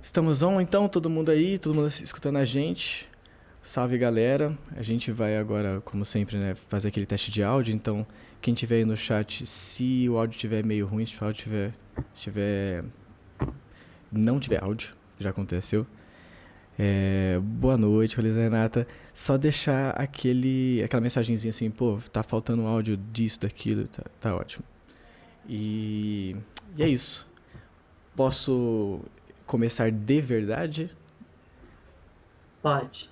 Estamos on, então, todo mundo aí, todo mundo escutando a gente. Salve, galera. A gente vai agora, como sempre, né, fazer aquele teste de áudio. Então, quem tiver aí no chat, se o áudio estiver meio ruim, se o áudio tiver não tiver áudio, já aconteceu. Boa noite, Rolê Renata. Só deixar aquela mensagenzinha assim, pô, tá faltando áudio disso, daquilo, tá ótimo. E é isso. Posso começar de verdade? Pode.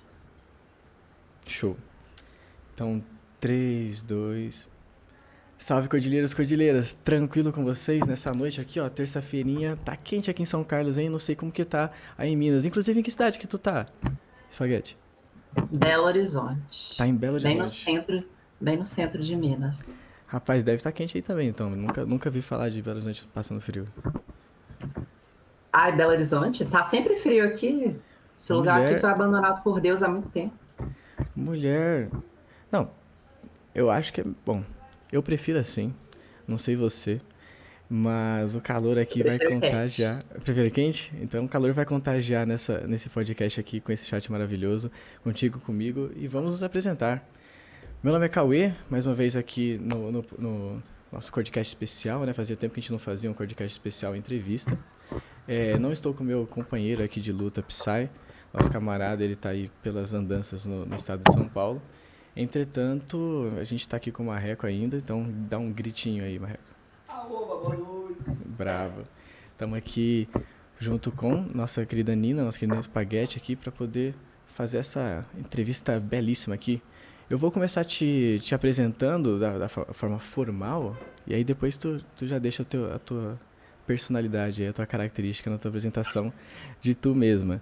Show. Então, 3, 2. Salve, Cordilheiras, Cordilheiras. Tranquilo com vocês nessa noite aqui, ó. Terça-feirinha. Tá quente aqui em São Carlos, hein? Não sei como que tá aí em Minas. Inclusive, em que cidade que tu tá, Espaguete? Belo Horizonte. Tá em Belo Bem no Horizonte. centro, bem no centro de Minas. Rapaz, deve estar quente aí também, então. Nunca vi falar de Belo Horizonte passando frio. Ai, Belo Horizonte, está sempre frio aqui. Esse lugar aqui Mulher, foi abandonado por Deus há muito tempo. mulher. Não, eu acho que é bom. Eu prefiro assim. Não sei você. Mas o calor Eu aqui vai prefiro quente. contagiar. Prefere quente? Então o calor vai contagiar nesse podcast aqui, com esse chat maravilhoso, contigo, comigo, e vamos nos apresentar. Meu nome é Cauê, mais uma vez aqui no nosso podcast especial, né? Fazia tempo que a gente não fazia um podcast especial entrevista. Não estou com o meu companheiro aqui de luta, Psy. Nosso camarada, ele tá aí pelas andanças no estado de São Paulo. Entretanto, a gente tá aqui com o Marreco ainda, então dá um gritinho aí, Marreco. Aoba, boa noite. Bravo. Estamos aqui junto com nossa querida Nina, nossa querida Espaguete aqui para poder fazer essa entrevista belíssima aqui. Eu vou começar te apresentando da forma formal e aí depois tu já deixa a tua personalidade, a tua característica na tua apresentação de tu mesma.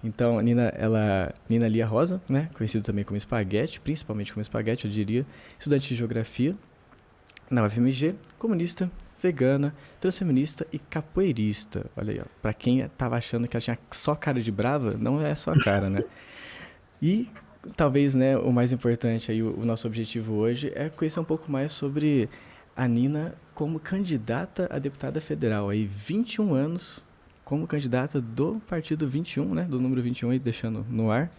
Então, Nina Lia Rosa, né, conhecido também como Espaguete, principalmente como Espaguete, eu diria, estudante de geografia na UFMG, comunista, vegana, transfeminista e capoeirista. Olha aí, ó. Pra quem tava achando que ela tinha só cara de brava, não é só cara, né? E talvez, né, o mais importante aí, o nosso objetivo hoje é conhecer um pouco mais sobre a Nina como candidata a deputada federal. Aí, 21 anos como candidata do partido 21, né? Do número 21 aí, deixando no ar.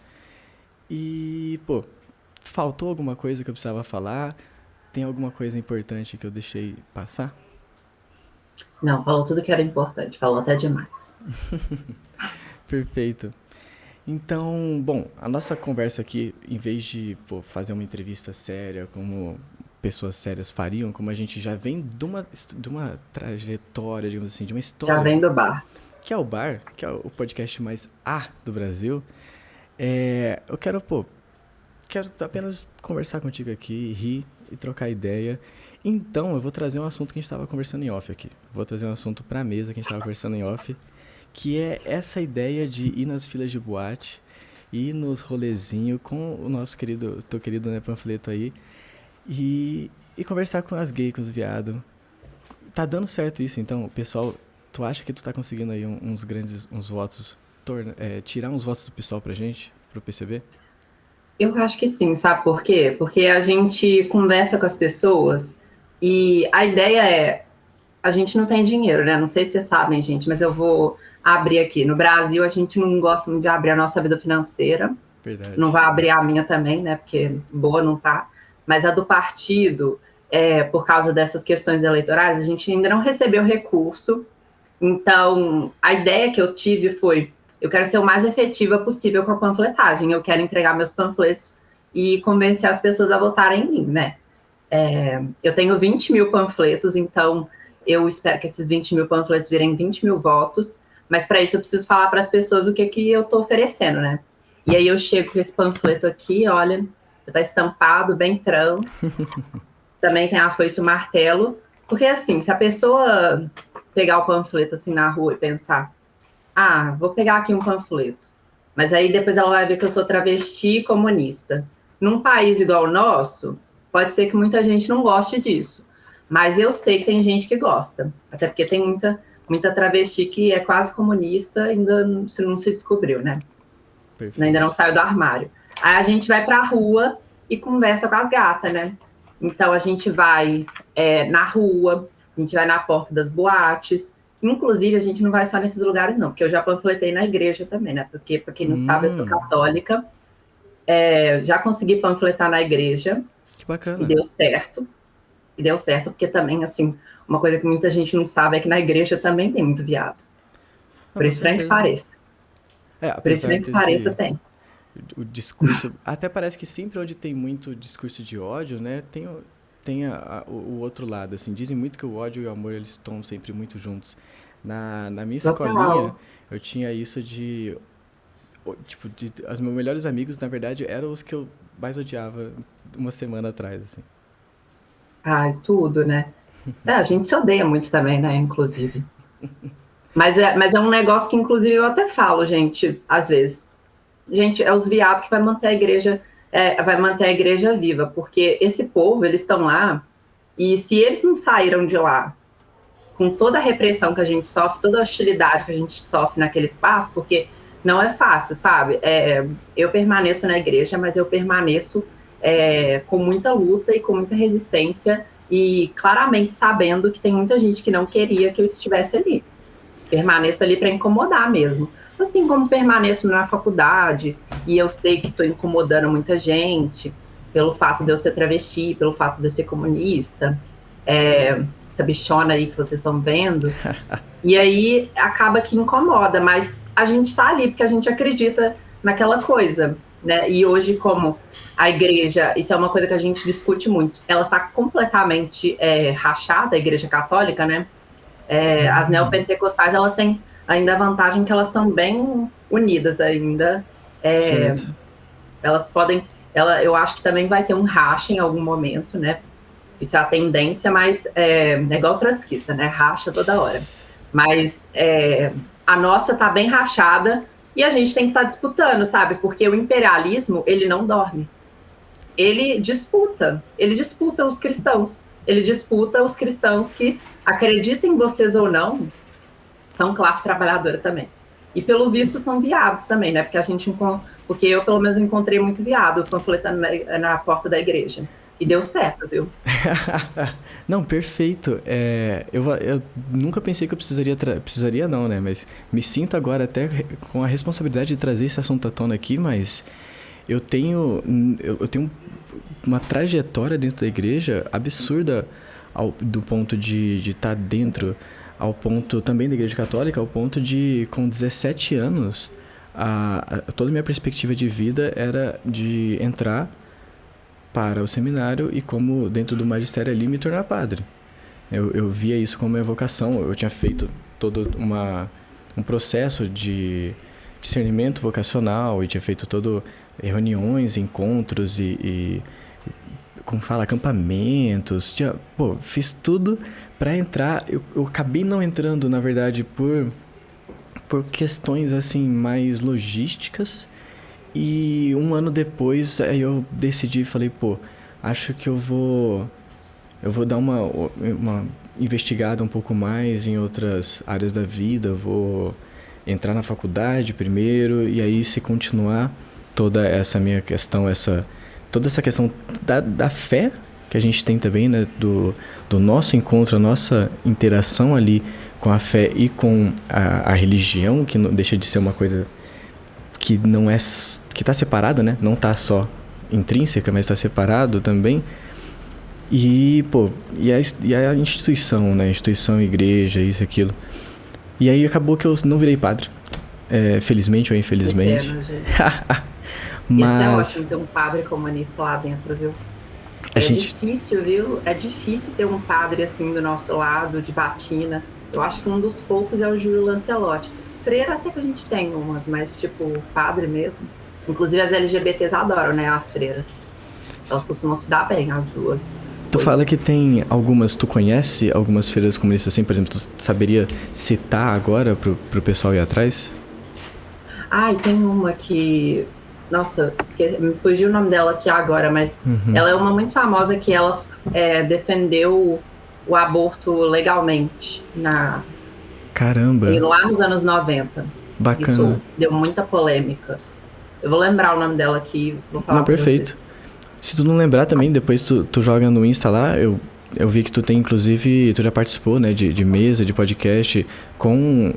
E, pô, faltou alguma coisa que eu precisava falar? Tem alguma coisa importante que eu deixei passar? Não, falou tudo que era importante, falou até demais. Perfeito. Então, bom, a nossa conversa aqui, em vez de fazer uma entrevista séria, como pessoas sérias fariam, como a gente já vem de uma trajetória, digamos assim, de uma Já história, vem do bar. que é o Bar, que é o podcast mais A do Brasil, eu quero apenas conversar contigo aqui, rir e trocar ideia. Então, eu vou trazer um assunto que a gente estava conversando em off aqui. Vou trazer um assunto para a mesa que a gente estava conversando em off, que é essa ideia de ir nas filas de boate, ir nos rolezinhos com o nosso teu querido, né, panfleto aí, e conversar com as gays, com os viados. Tá dando certo isso, então, pessoal, tu acha que tu tá conseguindo aí uns votos, tirar uns votos do pessoal pra gente, pro PCB? Eu acho que sim, sabe por quê? Porque a gente conversa com as pessoas e a ideia é, a gente não tem dinheiro, né? Não sei se vocês sabem, gente, mas eu vou abrir aqui. No Brasil, a gente não gosta muito de abrir a nossa vida financeira. Não Verdade. vai abrir a minha também, né? Porque boa não tá. Mas a do partido, por causa dessas questões eleitorais, a gente ainda não recebeu recurso. Então, a ideia que eu tive foi: eu quero ser o mais efetiva possível com a panfletagem. Eu quero entregar meus panfletos e convencer as pessoas a votarem em mim, né? Eu tenho 20 mil panfletos, então eu espero que esses 20 mil panfletos virem 20 mil votos. Mas para isso eu preciso falar para as pessoas o que eu estou oferecendo, né? E aí eu chego com esse panfleto aqui, olha, está estampado, bem trans. Também tem a foice e o martelo. Porque assim, se a pessoa pegar o panfleto assim na rua e pensar, vou pegar aqui um panfleto, mas aí depois ela vai ver que eu sou travesti e comunista. Num país igual o nosso, pode ser que muita gente não goste disso, mas eu sei que tem gente que gosta, até porque tem muita travesti que é quase comunista, ainda não se descobriu, né? Ainda não Perfeito. saiu do armário. Aí a gente vai pra rua e conversa com as gatas, né? Então a gente vai na rua, a gente vai na porta das boates. Inclusive, a gente não vai só nesses lugares, não, porque eu já panfletei na igreja também, né? Porque, pra quem não sabe, eu sou católica. Já consegui panfletar na igreja. Que bacana. E deu certo. E deu certo, porque também, assim, uma coisa que muita gente não sabe é que na igreja também tem muito viado. Por estranho que pareça. Por estranho que pareça, tem. O discurso... Até parece que sempre onde tem muito discurso de ódio, né? Tem o outro lado, assim. Dizem muito que o ódio e o amor, eles estão sempre muito juntos. Na minha escolinha, eu tinha isso de... Tipo, os meus melhores amigos, na verdade, eram os que eu mais odiava uma semana atrás, assim. Ai, tudo, né? A gente se odeia muito também, né? Inclusive. Mas é um negócio que, inclusive, eu até falo, gente, às vezes. Gente, é os viados que vai manter a igreja viva, porque esse povo, eles estão lá, e se eles não saíram de lá com toda a repressão que a gente sofre, toda a hostilidade que a gente sofre naquele espaço, porque não é fácil, sabe? Eu permaneço na igreja, mas eu permaneço com muita luta e com muita resistência, e claramente sabendo que tem muita gente que não queria que eu estivesse ali. Permaneço ali para incomodar mesmo. Assim como permaneço na faculdade, e eu sei que estou incomodando muita gente, pelo fato de eu ser travesti, pelo fato de eu ser comunista, essa bichona aí que vocês estão vendo, e aí acaba que incomoda, mas a gente está ali porque a gente acredita naquela coisa, né? E hoje, como a igreja, isso é uma coisa que a gente discute muito, ela está completamente rachada, a igreja católica, né? As neopentecostais, elas têm ainda a vantagem que elas estão bem unidas ainda. Elas podem... eu acho que também vai ter um racha em algum momento, né? Isso é a tendência, mas é igual trotskista, né? Racha toda hora. Mas a nossa tá bem rachada e a gente tem que estar disputando, sabe? Porque o imperialismo, ele não dorme. Ele disputa os cristãos. Ele disputa os cristãos que, acreditem em vocês ou não, são classe trabalhadora também. E, pelo visto, são viados também, né? Porque eu, pelo menos, encontrei muito viado panfletando na porta da igreja. E deu certo, viu? Não, perfeito. Eu nunca pensei que eu precisaria não, né? Mas me sinto agora até com a responsabilidade de trazer esse assunto à tona aqui, mas eu tenho uma trajetória dentro da igreja absurda do ponto de estar dentro, ao ponto também da igreja católica, ao ponto de, com 17 anos, toda a minha perspectiva de vida era de entrar para o seminário e, como dentro do magistério ali, me tornar padre. Eu via isso como uma vocação. Eu tinha feito todo um processo de discernimento vocacional e tinha feito reuniões, encontros e como fala, acampamentos. Fiz tudo para entrar. Eu acabei não entrando, na verdade, por questões assim mais logísticas. E um ano depois, aí eu decidi, falei, acho que eu vou dar uma investigada um pouco mais em outras áreas da vida, vou entrar na faculdade primeiro, e aí, se continuar toda essa minha questão, toda essa questão da fé que a gente tem também, né, do nosso encontro, a nossa interação ali com a fé e com a religião, que não deixa de ser uma coisa que não é, que está separada, né? Não está só intrínseca, mas está separado também. E a instituição, né? Instituição, igreja, isso, aquilo. E aí acabou que eu não virei padre. Felizmente ou infelizmente. Mas... Isso é ótimo ter um padre comunista lá dentro, viu? Difícil, viu? É difícil ter um padre assim do nosso lado, de batina. Eu acho que um dos poucos é o Júlio Lancelotti. Freira até que a gente tem umas, mas tipo, padre mesmo. Inclusive as LGBTs adoram, né, as freiras. Elas costumam se dar bem, as duas. Tu fala que tem algumas, tu conhece algumas freiras comunistas assim, por exemplo, tu saberia citar agora pro pessoal ir atrás? E tem uma que... Nossa, me fugiu o nome dela aqui agora, mas ela é uma muito famosa que ela defendeu o aborto legalmente Caramba! Lá nos anos 90. Bacana. Isso deu muita polêmica. Eu vou lembrar o nome dela aqui, vou falar. Não, perfeito. Se tu não lembrar também, depois tu joga no Insta lá, eu vi que tu tem, inclusive, tu já participou, né, de mesa, de podcast com...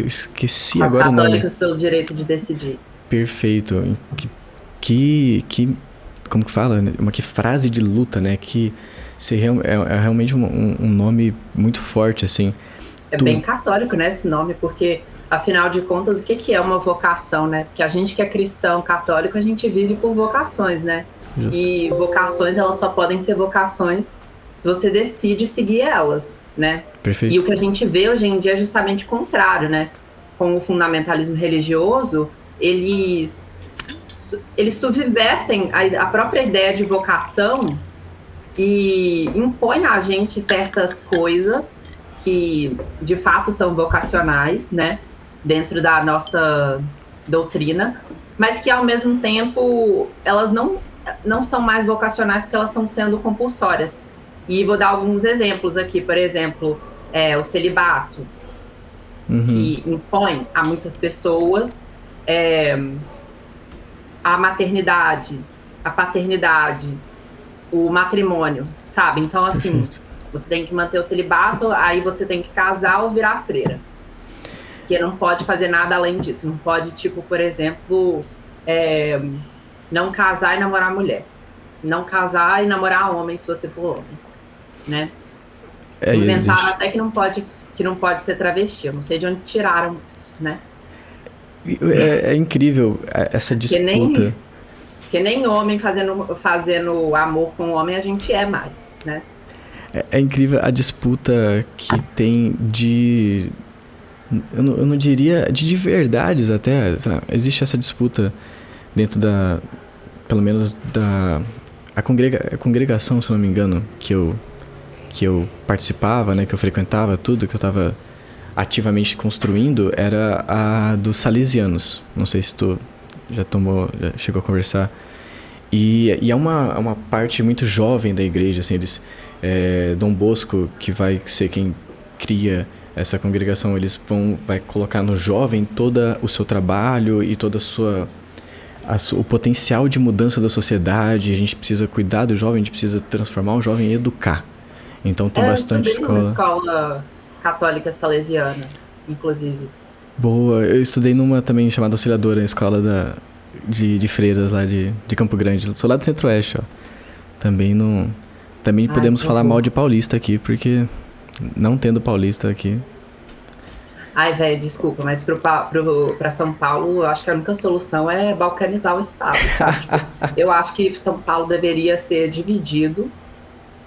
esqueci As agora o nome. católicas pelo direito de decidir. Perfeito. Como que fala? Que frase de luta, né? Que é realmente um nome muito forte, assim. É bem católico, né, esse nome, porque, afinal de contas, o que é uma vocação, né? Porque a gente que é cristão, católico, a gente vive por vocações, né? Justo. E vocações, elas só podem ser vocações se você decide seguir elas, né? Perfeito. E o que a gente vê hoje em dia é justamente o contrário, né? Com o fundamentalismo religioso, eles subvertem a própria ideia de vocação e impõem a gente certas coisas que, de fato, são vocacionais, né? Dentro da nossa doutrina, mas que, ao mesmo tempo, elas não são mais vocacionais porque elas estão sendo compulsórias. E vou dar alguns exemplos aqui. Por exemplo, o celibato, que impõe a muitas pessoas a maternidade, a paternidade, o matrimônio, sabe? Então, assim, perfeito. Você tem que manter o celibato, aí você tem que casar ou virar freira. Porque não pode fazer nada além disso. Não pode, tipo, por exemplo, não casar e namorar mulher. Não casar e namorar homem, se você for homem, né? Inventaram até que não pode ser travesti. Eu não sei de onde tiraram isso, né? É incrível essa disputa. Que nem homem fazendo amor com homem a gente é mais, né? É incrível a disputa que tem de... Eu não diria de verdades até. Sei lá, existe essa disputa dentro da... Pelo menos da... A congregação, se não me engano, que eu participava, né? Que eu frequentava tudo, que eu estava ativamente construindo, era a dos salesianos. Não sei se tu já chegou a conversar. E é uma parte muito jovem da igreja, assim, eles... Dom Bosco, que vai ser quem cria essa congregação, vai colocar no jovem todo o seu trabalho e toda o potencial de mudança da sociedade. A gente precisa cuidar do jovem, a gente precisa transformar o jovem e educar. Então tem bastante escola. Eu estudei numa escola católica salesiana, inclusive. Boa, eu estudei numa também chamada Auxiliadora, na escola de freiras lá de Campo Grande. Sou lá do Centro-Oeste, ó. Também podemos falar mal de paulista aqui, porque não tendo paulista aqui... Ai, velho, desculpa, mas pra São Paulo, eu acho que a única solução é balcanizar o estado, sabe? Tipo, eu acho que São Paulo deveria ser dividido,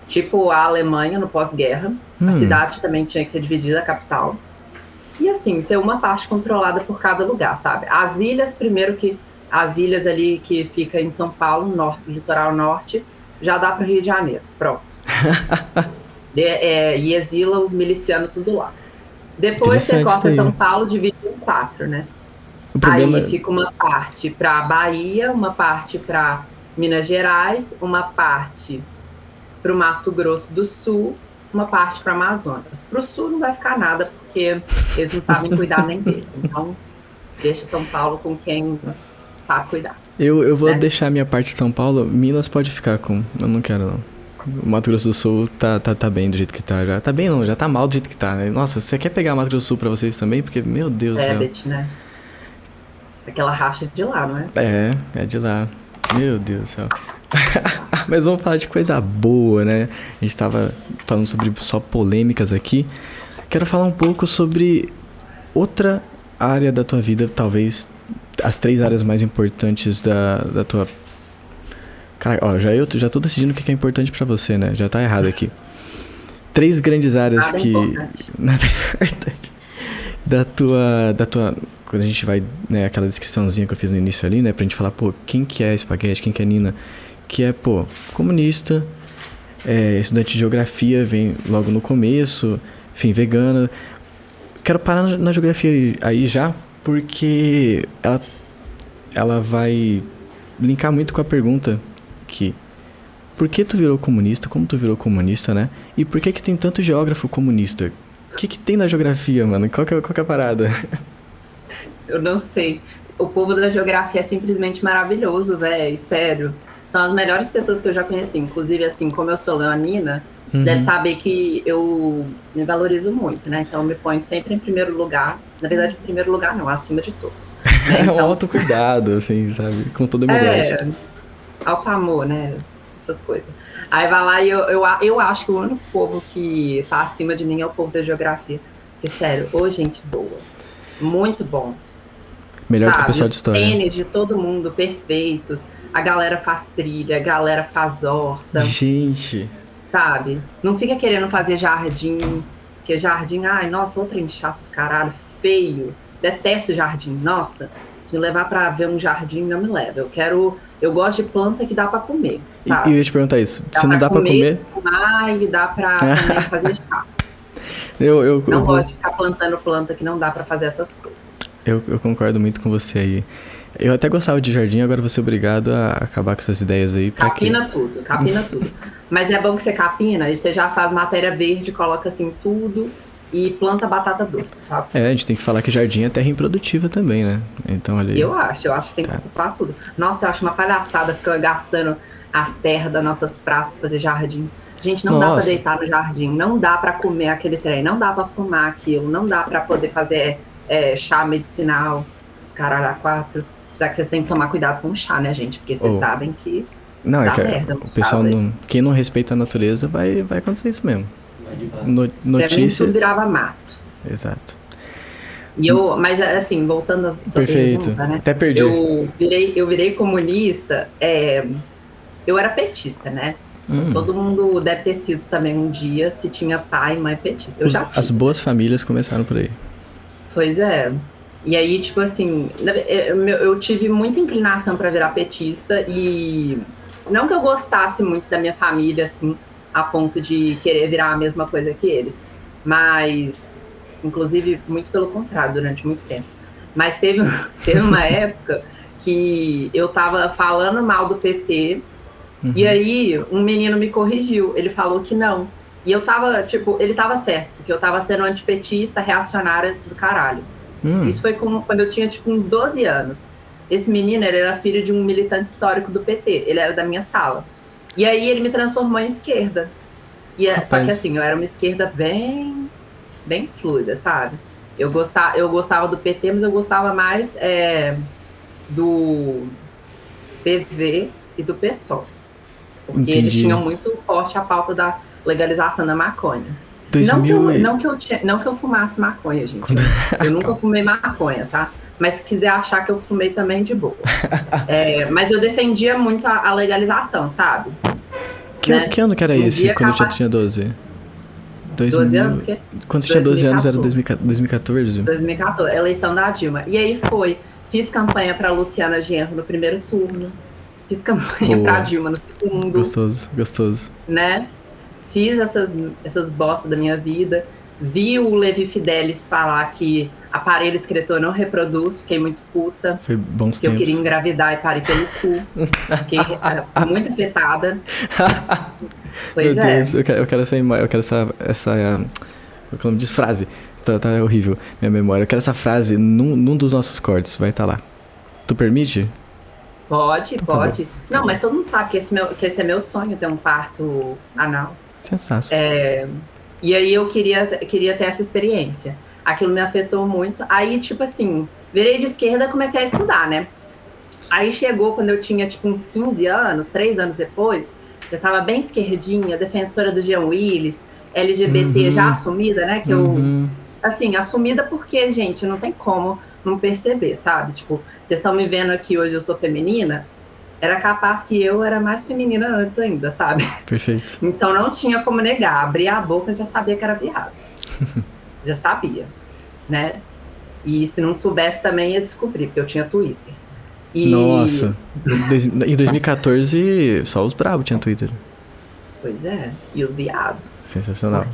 tipo a Alemanha no pós-guerra. A cidade também tinha que ser dividida, a capital. E assim, ser uma parte controlada por cada lugar, sabe? As ilhas, as ilhas ali que fica em São Paulo, litoral norte, já dá para o Rio de Janeiro, pronto. E exila os milicianos tudo lá. Depois você corta São Paulo, divide em 4, né? Aí fica uma parte para Bahia, uma parte para Minas Gerais, uma parte para o Mato Grosso do Sul, uma parte para Amazonas. Para o Sul não vai ficar nada, porque eles não sabem cuidar nem deles. Então, deixa São Paulo com quem sabe cuidar. Eu vou deixar a minha parte de São Paulo. Minas pode ficar com... Eu não quero, não. O Mato Grosso do Sul tá bem do jeito que tá. Já tá bem, não. Já tá mal do jeito que tá, né? Nossa, você quer pegar Mato Grosso do Sul pra vocês também? Porque, meu Deus do céu. Né? Aquela racha de lá, não é? É de lá. Meu Deus do céu. Mas vamos falar de coisa boa, né? A gente tava falando sobre só polêmicas aqui. Quero falar um pouco sobre outra área da tua vida, talvez as 3 áreas mais importantes da tua... Cara, ó, já tô decidindo o que é importante pra você, né? Já tá errado aqui. 3 grandes áreas Nada que... Importante. Nada importante. Da tua... Quando a gente vai, né, aquela descriçãozinha que eu fiz no início ali, né? Pra gente falar, pô, quem que é Espaguete, quem que é Nina? Que é, pô, comunista, estudante de geografia, vem logo no começo, enfim, vegana. Quero parar na geografia aí já, porque ela vai linkar muito com a pergunta que... Por que tu virou comunista? Como tu virou comunista, né? E por que tem tanto geógrafo comunista? O que tem na geografia, mano? Qual que é a parada? Eu não sei. O povo da geografia é simplesmente maravilhoso, velho. Sério. São as melhores pessoas que eu já conheci. Inclusive, assim, como eu sou leonina, você deve saber que eu me valorizo muito, né? Então, eu me ponho sempre em primeiro lugar. Na verdade, em primeiro lugar não, acima de todos. Né? É um Então, autocuidado, assim, sabe? Com toda humildade. Alto amor, né? Essas coisas. Aí vai lá e eu acho que o único povo que tá acima de mim é o povo da geografia. Porque, sério, ô gente boa. Muito bons. Melhor do que o Sabe? pessoal de Os história. tênis de todo mundo perfeitos. A galera faz trilha, a galera faz horta. Gente, Sabe? Não fica querendo fazer jardim. Porque jardim, ai, nossa, outro trem chato do caralho, feio. Detesto jardim. Nossa, se me levar pra ver um jardim, não me leva. Eu gosto de planta que dá pra comer, e sabe? eu ia te perguntar isso. Se não dá pra comer... Fumar e dá pra também fazer chá. Eu Não gosto de ficar plantando planta que não dá pra fazer essas coisas. Eu concordo muito com você aí. Eu até gostava de jardim, agora vou ser obrigado a acabar com essas ideias aí. Pra quê? Capina tudo. Mas é bom que você capina e você já faz matéria verde, coloca assim tudo e planta batata doce, tá? É, a gente tem que falar que jardim é terra improdutiva também, né? Então ali... Eu acho que tem que ocupar tudo. Nossa, eu acho uma palhaçada ficar gastando as terras das nossas praças pra fazer jardim. Gente, não dá pra deitar no jardim, não dá pra comer aquele trem, não dá pra fumar aquilo, não dá pra poder fazer chá medicinal, os caralho a quatro. Apesar que vocês têm que tomar cuidado com o chá, né, gente? Porque vocês sabem que não, dá merda. O pessoal quem não respeita a natureza vai acontecer isso mesmo. Pra mim, tudo virava mato. Exato. Mas assim, voltando à sua Perfeito. pergunta, né? Até perdi. Eu virei comunista, eu era petista, né? Todo mundo deve ter sido também um dia, se tinha pai e mãe petista. As boas famílias começaram por aí. Pois é. E aí, tipo assim, eu tive muita inclinação para virar petista e não que eu gostasse muito da minha família, assim, a ponto de querer virar a mesma coisa que eles, mas, inclusive, muito pelo contrário, durante muito tempo. Mas teve uma época que eu tava falando mal do PT e aí um menino me corrigiu, ele falou que não. E eu tava, tipo, ele tava certo, porque eu tava sendo antipetista, reacionária do caralho. Isso foi quando eu tinha, tipo, uns 12 anos. Esse menino, ele era filho de um militante histórico do PT. Ele era da minha sala. E aí, ele me transformou em esquerda. Só que, assim, eu era uma esquerda bem fluida, sabe? Eu gostava do PT, mas eu gostava mais do PV e do PSOL. Porque Entendi. eles tinham muito forte a pauta da legalização da maconha. Não que eu fumasse maconha, gente. Eu nunca fumei maconha, tá? Mas se quiser achar que eu fumei também, de boa. Mas eu defendia muito a legalização, sabe? Que ano que era esse, quando eu tinha 12? 12 anos? Que? Quando você tinha 12 anos, era 2014? 2014, eleição da Dilma. E aí fiz campanha pra Luciana Genro no primeiro turno. Fiz campanha pra Dilma no segundo. Gostoso. Né? Fiz essas bostas da minha vida. Vi o Levi Fidelis falar que aparelho excretor não reproduz. Fiquei muito puta. Foi bons tempos. Eu queria engravidar e parei pelo cu. Fiquei muito afetada. Pois Meu Deus, eu quero essa como é o nome diz? Frase. Tá horrível minha memória. Eu quero essa frase num dos nossos cortes. Vai estar lá. Tu permite? Pode. Não, mas todo mundo sabe que esse é meu sonho, ter um parto anal. Sensacional. E aí eu queria ter essa experiência. Aquilo me afetou muito. Aí, tipo assim, virei de esquerda e comecei a estudar, né? Aí chegou quando eu tinha, tipo, uns 15 anos, 3 anos depois, eu tava bem esquerdinha, defensora do Jean Willis, LGBT já assumida, né? Que eu, assim, assumida porque, gente, não tem como não perceber, sabe? Tipo, vocês estão me vendo aqui hoje, eu sou feminina, era capaz que eu era mais feminina antes ainda, sabe? Perfeito. Então não tinha como negar. Abria a boca, já sabia que era viado. Já sabia, né? E se não soubesse também ia descobrir, porque eu tinha Twitter. Nossa. Em 2014, só os bravos tinham Twitter. Pois é. E os viados. Sensacional.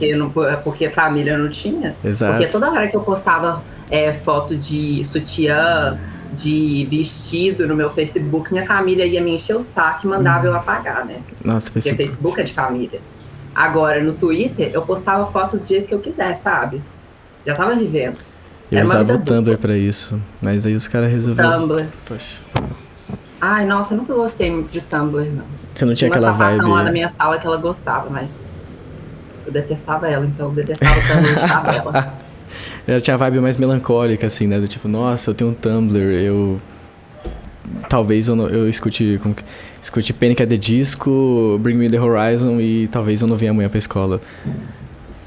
Porque a família não tinha. Exato. Porque toda hora que eu postava foto de sutiã, de vestido no meu Facebook, minha família ia me encher o saco e mandava eu apagar, né? Nossa, porque Facebook é de família. Agora, no Twitter, eu postava fotos do jeito que eu quiser, sabe? Já tava vivendo. Eu usava o Tumblr pra isso, mas aí os caras resolveram... Tumblr. Poxa. Ai, nossa, eu nunca gostei muito de Tumblr, não. Você não tinha Uma aquela sapatão vibe... lá na minha sala que ela gostava, mas eu detestava ela, então eu detestava o Tumblr e chava ela. Ela tinha a vibe mais melancólica, assim, né? Do tipo, nossa, eu tenho um Tumblr, eu... Talvez eu escute, escute Panic! At the Disco, Bring Me The Horizon e talvez eu não venha amanhã pra escola.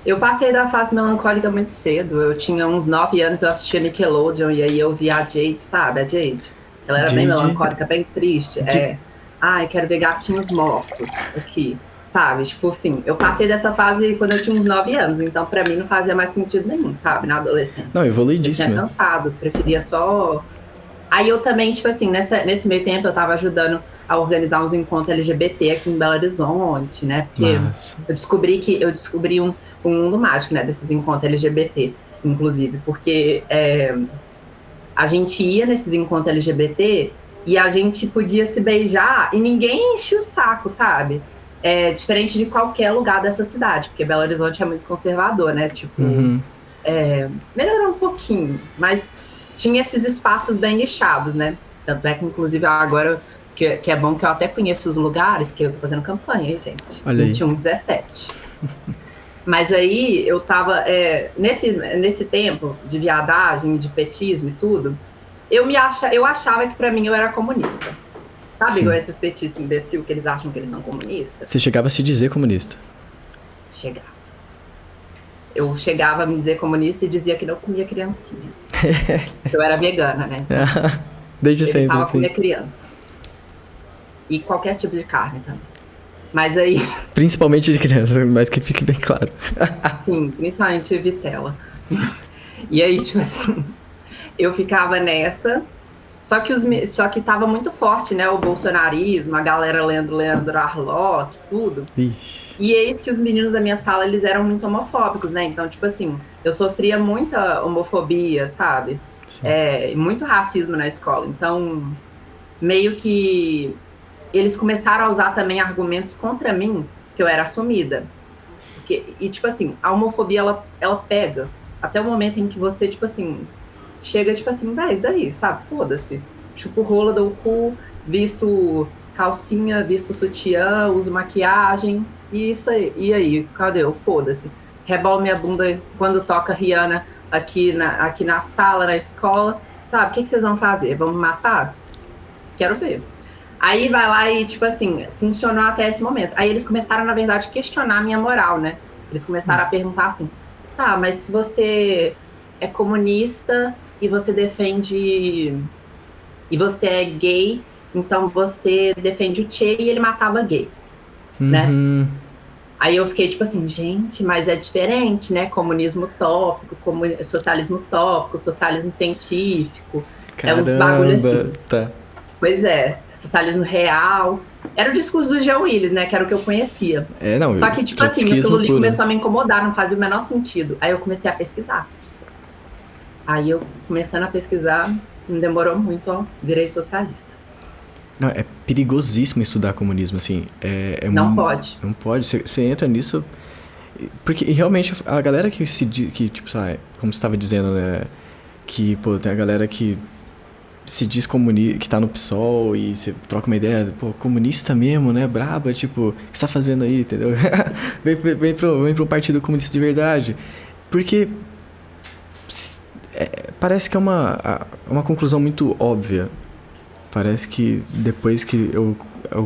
Eu passei da fase melancólica muito cedo. Eu tinha uns 9 anos, eu assistia Nickelodeon e aí eu via a Jade, sabe? A Jade. Ela era bem Jade? melancólica, bem triste. Ai, quero ver gatinhos mortos aqui, sabe? Tipo assim, eu passei dessa fase quando eu tinha uns 9 anos, então pra mim não fazia mais sentido nenhum, sabe? Na adolescência. Não, Eu evoluidíssima. tinha cansado, preferia só... Aí eu também, tipo assim, nesse meio tempo eu tava ajudando a organizar uns encontros LGBT aqui em Belo Horizonte, né? Porque Massa. eu descobri um mundo mágico, né? Desses encontros LGBT, inclusive, porque a gente ia nesses encontros LGBT e a gente podia se beijar e ninguém enchia o saco, sabe? Diferente de qualquer lugar dessa cidade, porque Belo Horizonte é muito conservador, né? Tipo, melhorou um pouquinho, mas tinha esses espaços bem nichados, né? Tanto é que, inclusive, agora, que é bom que eu até conheço os lugares, que eu tô fazendo campanha, hein, gente? Olha aí. 21, 17. Mas aí, eu tava... nesse tempo de viadagem, de petismo e tudo, eu achava que pra mim eu era comunista. Sabe, Sim. igual esses petistas imbecil que eles acham que eles são comunistas? Você chegava a se dizer comunista. Chegava. Eu chegava a me dizer comunista e dizia que não comia criancinha. Eu era vegana, né? Desde Eu sempre, evitava sim. comer criança. E qualquer tipo de carne também. Mas aí... Principalmente de criança, mas que fique bem claro. Sim, principalmente vitela. E aí, tipo assim, eu ficava nessa... Só que tava muito forte, né? O bolsonarismo, a galera lendo Leandro Arlock, tudo. Ixi. E eis que os meninos da minha sala, eles eram muito homofóbicos, né? Então, tipo assim, eu sofria muita homofobia, sabe? Muito racismo na escola. Então, meio que eles começaram a usar também argumentos contra mim, que eu era assumida. E, tipo assim, a homofobia, ela pega até o momento em que você, tipo assim, chega, tipo assim, daí, sabe? Foda-se. Chupo rola, dou o cu, visto calcinha, visto sutiã, uso maquiagem, e isso aí. E aí, cadê eu? Foda-se. Rebolo minha bunda quando toca Rihanna aqui na sala, na escola. Sabe, o que vocês vão fazer? Vão me matar? Quero ver. Aí vai lá e, tipo assim, funcionou até esse momento. Aí eles começaram, na verdade, a questionar a minha moral, né? Eles começaram a perguntar assim, tá, mas se você é comunista e você defende... E você é gay, então você defende o Che e ele matava gays, né? Aí eu fiquei tipo assim, gente, mas é diferente, né? Comunismo utópico, socialismo utópico, socialismo científico. Caramba, é uns bagulho assim. Tá. Pois é, socialismo real. Era o discurso do Jean Willis, né? Que era o que eu conhecia. Não, só que, tipo assim, aquilo ali começou a me incomodar, não fazia o menor sentido. Aí eu comecei a pesquisar. Aí eu, começando a pesquisar, não demorou muito, ó, virei socialista. Não, é perigosíssimo estudar comunismo, assim. Não pode. Não pode. Você entra nisso... Porque realmente a galera que tipo, sabe, como você estava dizendo, né? Que, pô, tem a galera que se diz comunista, que tá no PSOL e você troca uma ideia, pô, comunista mesmo, né? Braba, tipo, o que você tá fazendo aí, entendeu? vem pra um partido comunista de verdade. Porque parece que é uma conclusão muito óbvia. Parece que depois que eu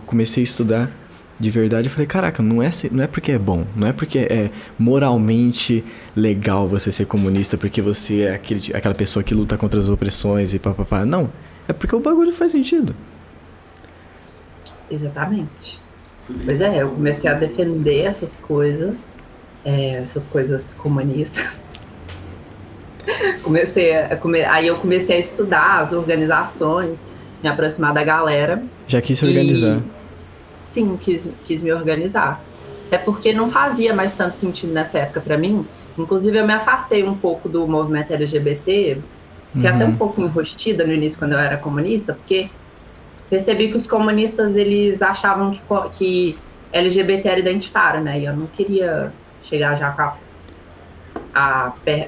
comecei a estudar de verdade, eu falei, caraca, não é porque é bom, não é porque é moralmente legal você ser comunista, porque você é aquela pessoa que luta contra as opressões e papapá. Não, é porque o bagulho faz sentido. Exatamente. Pois é, eu comecei a defender essas coisas comunistas. Aí eu comecei a estudar as organizações, me aproximar da galera. Já quis se organizar. Sim, quis me organizar. Até porque não fazia mais tanto sentido nessa época pra mim. Inclusive, eu me afastei um pouco do movimento LGBT. Fiquei até um pouco enrostida no início, quando eu era comunista, porque percebi que os comunistas, eles achavam que LGBT era identitário, né? E eu não queria chegar já com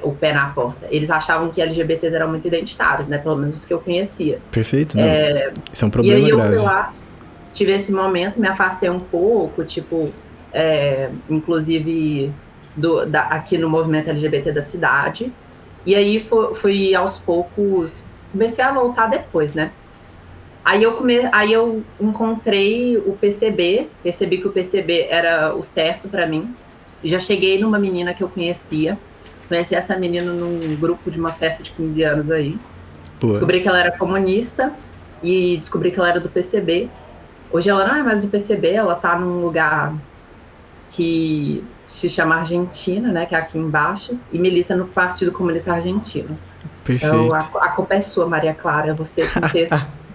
o pé na porta. Eles achavam que LGBTs eram muito identitários, né? Pelo menos os que eu conhecia. Perfeito, não. Isso é um problema grave. E aí grave. eu fui lá, tive esse momento, me afastei um pouco, tipo, inclusive aqui no movimento LGBT da cidade. E aí fui aos poucos, comecei a voltar depois, né? Aí eu encontrei o PCB, percebi que o PCB era o certo para mim. E já cheguei numa menina que eu conheci essa menina num grupo de uma festa de 15 anos aí. Boa. Descobri que ela era comunista e descobri que ela era do PCB. Hoje ela não é mais do PCB, ela tá num lugar que se chama Argentina, né, que é aqui embaixo, e milita no Partido Comunista Argentino. Perfeito. Então a culpa é sua, Maria Clara, você que me fez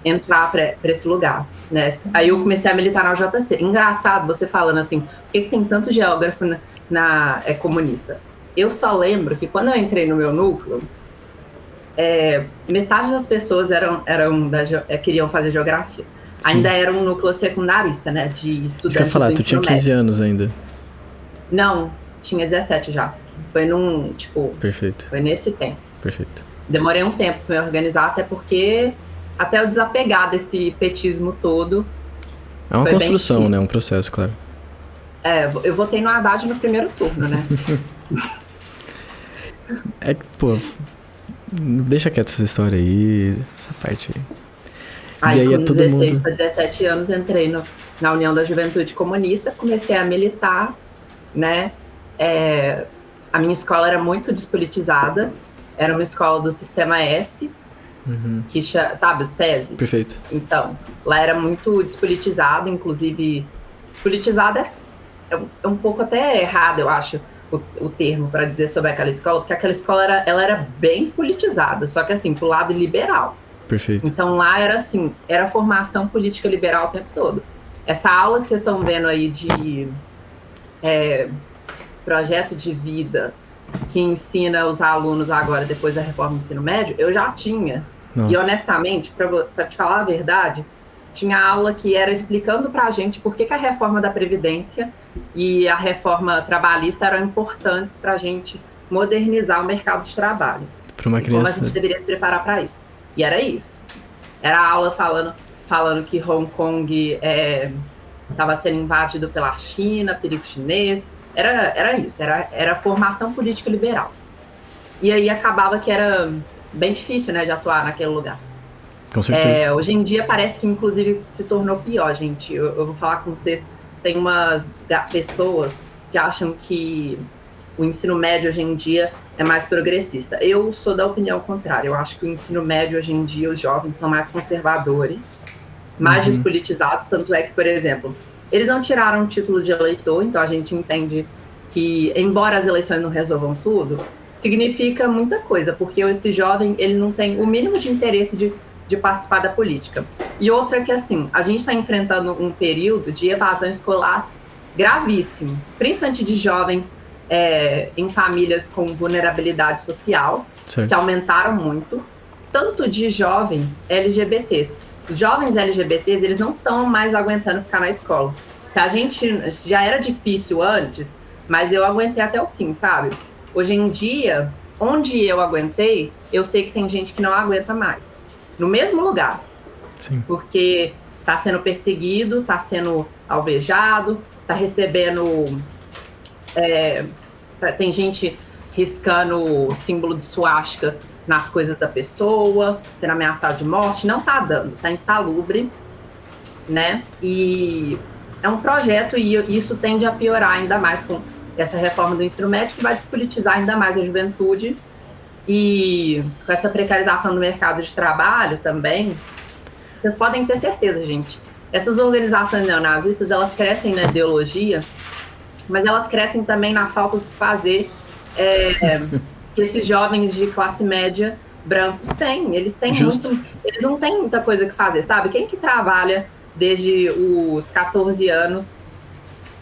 entrar para esse lugar, né? Aí eu comecei a militar na UJC. Engraçado você falando assim, por que tem tanto geógrafo comunista? Eu só lembro que quando eu entrei no meu núcleo, metade das pessoas queriam fazer geografia. Sim. Ainda era um núcleo secundarista, né? De estudantes. Isso que eu ia falar, tu tinha 15 anos ainda. Não, tinha 17 já. Foi Perfeito. Foi nesse tempo. Perfeito. Demorei um tempo para me organizar, até eu desapegar desse petismo todo. É uma construção, né? Um processo, claro. Eu votei no Haddad no primeiro turno, né? Deixa quieto essa história aí, essa parte aí. Aí com 16 para 17 anos, entrei na União da Juventude Comunista, comecei a militar, né? A minha escola era muito despolitizada, era uma escola do Sistema S, que sabe, o SESI? Perfeito. Então, lá era muito despolitizado, inclusive, despolitizada é um pouco até errado, eu acho, o termo para dizer sobre aquela escola, porque aquela escola ela era bem politizada, só que assim, pro lado liberal. Perfeito. Então lá era assim, era formação política liberal o tempo todo. Essa aula que vocês estão vendo aí de projeto de vida, que ensina os alunos agora, depois da reforma do ensino médio, eu já tinha. Nossa. E honestamente, para te falar a verdade, tinha aula que era explicando pra gente por que a reforma da Previdência e a reforma trabalhista eram importantes pra gente modernizar o mercado de trabalho. Para uma criança. Como a gente deveria se preparar para isso. E era isso. Era a aula falando que Hong Kong estava sendo invadido pela China, perigo chinês. Era isso, era formação política liberal. E aí acabava que era bem difícil, né, de atuar naquele lugar. Com certeza. Hoje em dia parece que, inclusive, se tornou pior, gente. Eu vou falar com vocês, tem umas pessoas que acham que o ensino médio hoje em dia é mais progressista. Eu sou da opinião contrária. Eu acho que o ensino médio hoje em dia, os jovens são mais conservadores, mais despolitizados, tanto é que, por exemplo, eles não tiraram o título de eleitor, então a gente entende que, embora as eleições não resolvam tudo, significa muita coisa, porque esse jovem, ele não tem o mínimo de interesse de participar da política. E outra que, assim, a gente está enfrentando um período de evasão escolar gravíssimo, principalmente de jovens em famílias com vulnerabilidade social, certo, que aumentaram muito, tanto de jovens LGBTs. Os jovens LGBTs, eles não estão mais aguentando ficar na escola. Se a gente já era difícil antes, mas eu aguentei até o fim, sabe? Hoje em dia, onde eu aguentei, eu sei que tem gente que não aguenta mais. No mesmo lugar. Sim. Porque está sendo perseguido, está sendo alvejado, está recebendo... tem gente riscando o símbolo de suástica nas coisas da pessoa, sendo ameaçado de morte. Não está dando, está insalubre, né? E é um projeto e isso tende a piorar ainda mais com essa reforma do ensino médio, que vai despolitizar ainda mais a juventude. E com essa precarização do mercado de trabalho também, vocês podem ter certeza, gente. Essas organizações neonazistas, elas crescem na ideologia, mas elas crescem também na falta de fazer que esses jovens de classe média brancos têm. Eles têm eles não têm muita coisa que fazer, sabe? Quem que trabalha desde os 14 anos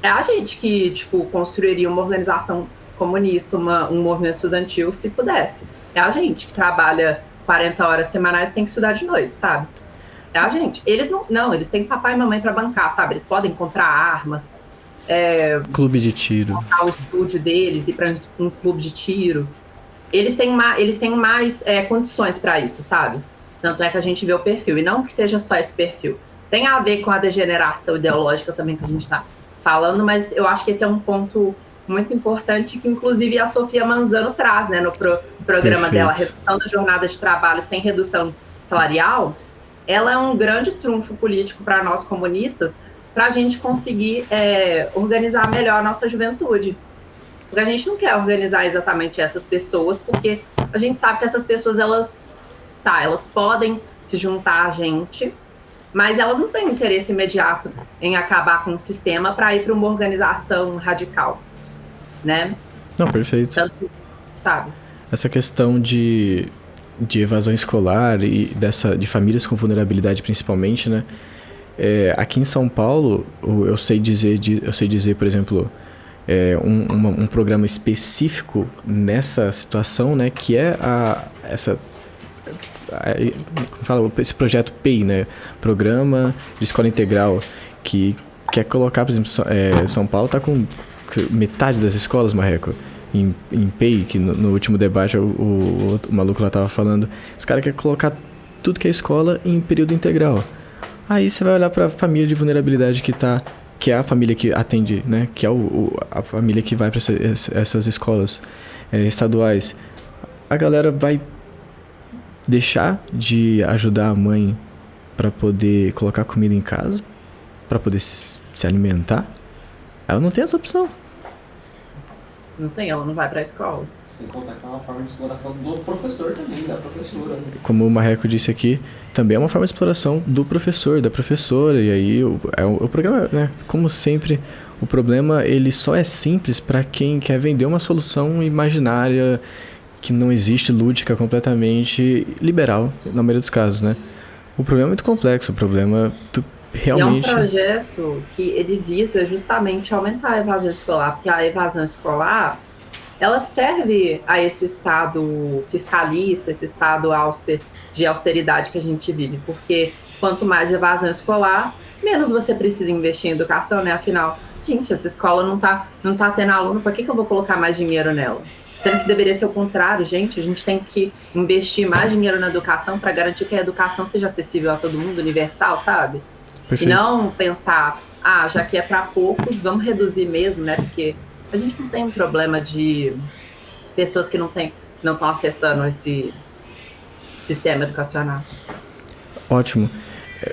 é a gente que, tipo, construiria uma organização comunista, um movimento estudantil, se pudesse. É a gente que trabalha 40 horas semanais e tem que estudar de noite, sabe? É a gente. Eles não, eles têm papai e mamãe para bancar, sabe? Eles podem comprar armas, Clube de tiro. montar o estúdio deles, ir para um clube de tiro. Eles têm mais condições para isso, sabe? Tanto é que a gente vê o perfil. E não que seja só esse perfil. Tem a ver com a degeneração ideológica também que a gente está falando, mas eu acho que esse é um ponto muito importante que, inclusive, a Sofia Manzano traz, né, no programa dela, a redução da jornada de trabalho sem redução salarial. Ela é um grande trunfo político para nós comunistas, para a gente conseguir organizar melhor a nossa juventude. Porque a gente não quer organizar exatamente essas pessoas, porque a gente sabe que essas pessoas, elas podem se juntar a gente, mas elas não têm interesse imediato em acabar com o sistema para ir para uma organização radical, né? Não, perfeito. Tanto, sabe? Essa questão de evasão escolar e de famílias com vulnerabilidade principalmente, né? Aqui em São Paulo, eu sei dizer, por exemplo, um programa específico nessa situação, né? Que é esse projeto PEI, né? Programa de Escola Integral, que quer colocar, por exemplo, São Paulo está com metade das escolas, Marreco, em PEI, que no último debate o maluco lá estava falando, os caras querem colocar tudo que é escola em período integral. Aí você vai olhar para a família de vulnerabilidade que é a família que atende, né? Que é a família que vai para essas escolas estaduais. A galera vai deixar de ajudar a mãe para poder colocar comida em casa, para poder se alimentar. Ela não tem essa opção. Não tem, ela não vai para a escola. Sem contar que é uma forma de exploração do professor também, da professora. Né? Como o Marreco disse aqui, também é uma forma de exploração do professor, da professora. E aí o programa, né? Como sempre, o problema ele só é simples para quem quer vender uma solução imaginária que não existe, lúdica, completamente liberal, na maioria dos casos, né? O problema é muito complexo, o problema realmente... E é um projeto que ele visa justamente aumentar a evasão escolar, porque a evasão escolar, ela serve a esse estado fiscalista, esse estado de austeridade que a gente vive, porque quanto mais evasão escolar, menos você precisa investir em educação, né? Afinal, gente, essa escola não tá tendo aluno, por que eu vou colocar mais dinheiro nela? Sendo que deveria ser o contrário, gente. A gente tem que investir mais dinheiro na educação para garantir que a educação seja acessível a todo mundo, universal, sabe? Perfeito. E não pensar, já que é para poucos, vamos reduzir mesmo, né? Porque a gente não tem um problema de pessoas que não estão acessando esse sistema educacional. Ótimo.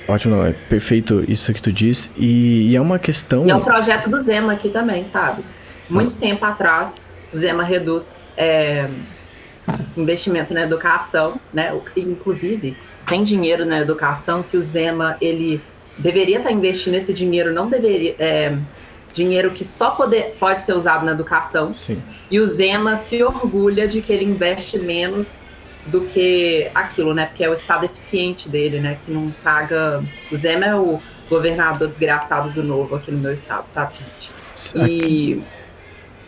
Ótimo, não, é perfeito isso que tu diz. E é uma questão... E é um projeto do Zema aqui também, sabe? Muito tempo atrás, o Zema reduz investimento na educação, né? Inclusive, tem dinheiro na educação que o Zema, ele deveria estar investindo esse dinheiro, não deveria... dinheiro que só pode ser usado na educação. Sim. E o Zema se orgulha de que ele investe menos do que aquilo, né? Porque é o estado eficiente dele, né? Que não paga... O Zema é o governador desgraçado do Novo aqui no meu estado, sabe, gente? E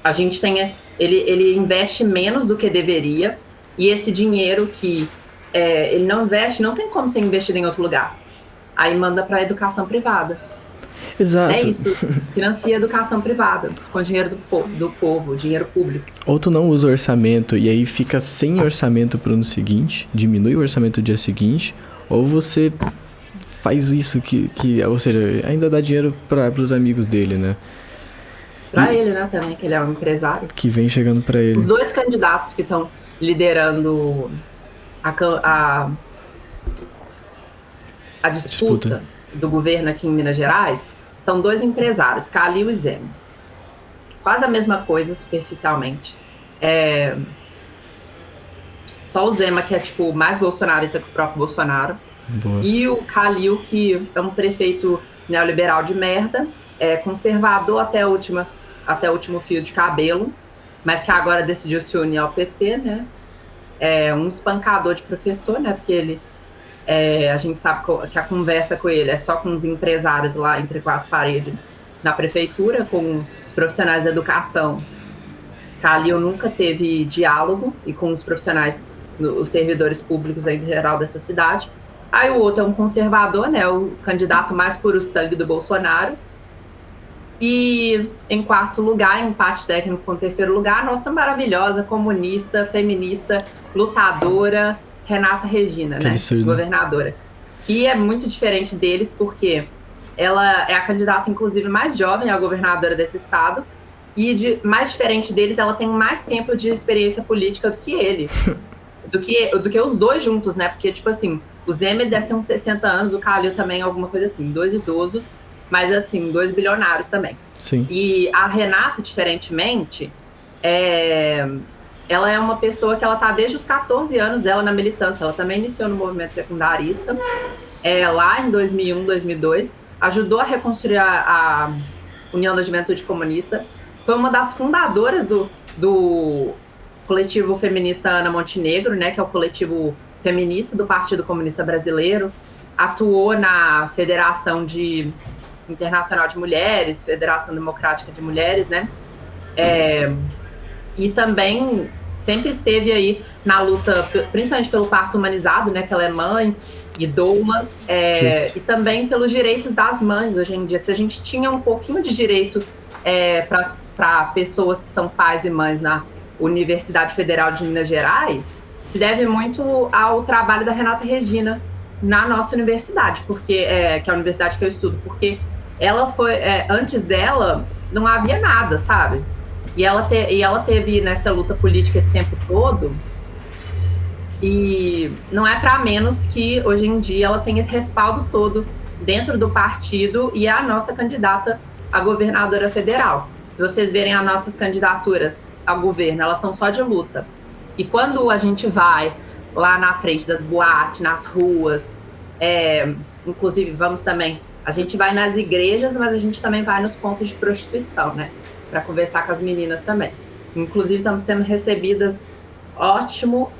a gente tem... Ele investe menos do que deveria, e esse dinheiro que ele não investe, não tem como ser investido em outro lugar. Aí manda para a educação privada. Exato. É isso, financia a educação privada, com dinheiro do povo, dinheiro público. Ou tu não usa o orçamento e aí fica sem orçamento pro ano seguinte, diminui o orçamento do dia seguinte, ou você faz isso ou seja, ainda dá dinheiro para os amigos dele, né? Para ele, né, também, que ele é um empresário. Que vem chegando para ele. Os dois candidatos que estão liderando a disputa do governo aqui em Minas Gerais são dois empresários, Calil e Zema. Quase a mesma coisa, superficialmente. Só o Zema, que é tipo mais bolsonarista que o próprio Bolsonaro. Boa. E o Calil, que é um prefeito neoliberal de merda, conservador até o último fio de cabelo, mas que agora decidiu se unir ao PT, né? Um espancador de professor, né? Porque ele... a gente sabe que a conversa com ele é só com os empresários lá entre quatro paredes na prefeitura, com os profissionais da educação. Calil nunca teve diálogo e com os profissionais, os servidores públicos em geral dessa cidade. Aí o outro é um conservador, né? O candidato mais puro sangue do Bolsonaro. E em quarto lugar, empate técnico com o terceiro lugar, a nossa maravilhosa comunista, feminista, lutadora, Renata Regina, Que né? absurdo. Governadora. Que é muito diferente deles, porque ela é a candidata, inclusive, mais jovem a governadora desse estado. E mais diferente deles, ela tem mais tempo de experiência política do que ele. do que os dois juntos, né? Porque, tipo assim, o Zema deve ter uns 60 anos, o Calil também, alguma coisa assim. 2 idosos, mas assim, 2 bilionários também. Sim. E a Renata, diferentemente, ela é uma pessoa que ela tá desde os 14 anos dela na militância. Ela também iniciou no movimento secundarista, lá em 2001, 2002. Ajudou a reconstruir a União da Juventude Comunista. Foi uma das fundadoras do coletivo feminista Ana Montenegro, né, que é o coletivo feminista do Partido Comunista Brasileiro. Atuou na Federação Internacional de Mulheres, Federação Democrática de Mulheres, né? E também sempre esteve aí na luta, principalmente pelo parto humanizado, né? Que ela é mãe e doula, e também pelos direitos das mães hoje em dia. Se a gente tinha um pouquinho de direito para pessoas que são pais e mães na Universidade Federal de Minas Gerais, se deve muito ao trabalho da Renata Regina na nossa universidade, porque que é a universidade que eu estudo, porque ela foi, antes dela, não havia nada, sabe? E ela teve nessa luta política esse tempo todo, e não é para menos que hoje em dia ela tem esse respaldo todo dentro do partido e é a nossa candidata a governadora federal. Se vocês verem as nossas candidaturas ao governo, elas são só de luta. E quando a gente vai lá na frente das boates, nas ruas, inclusive vamos também, a gente vai nas igrejas, mas a gente também vai nos pontos de prostituição, né? Para conversar com as meninas também. Inclusive estamos sendo recebidas ótimo,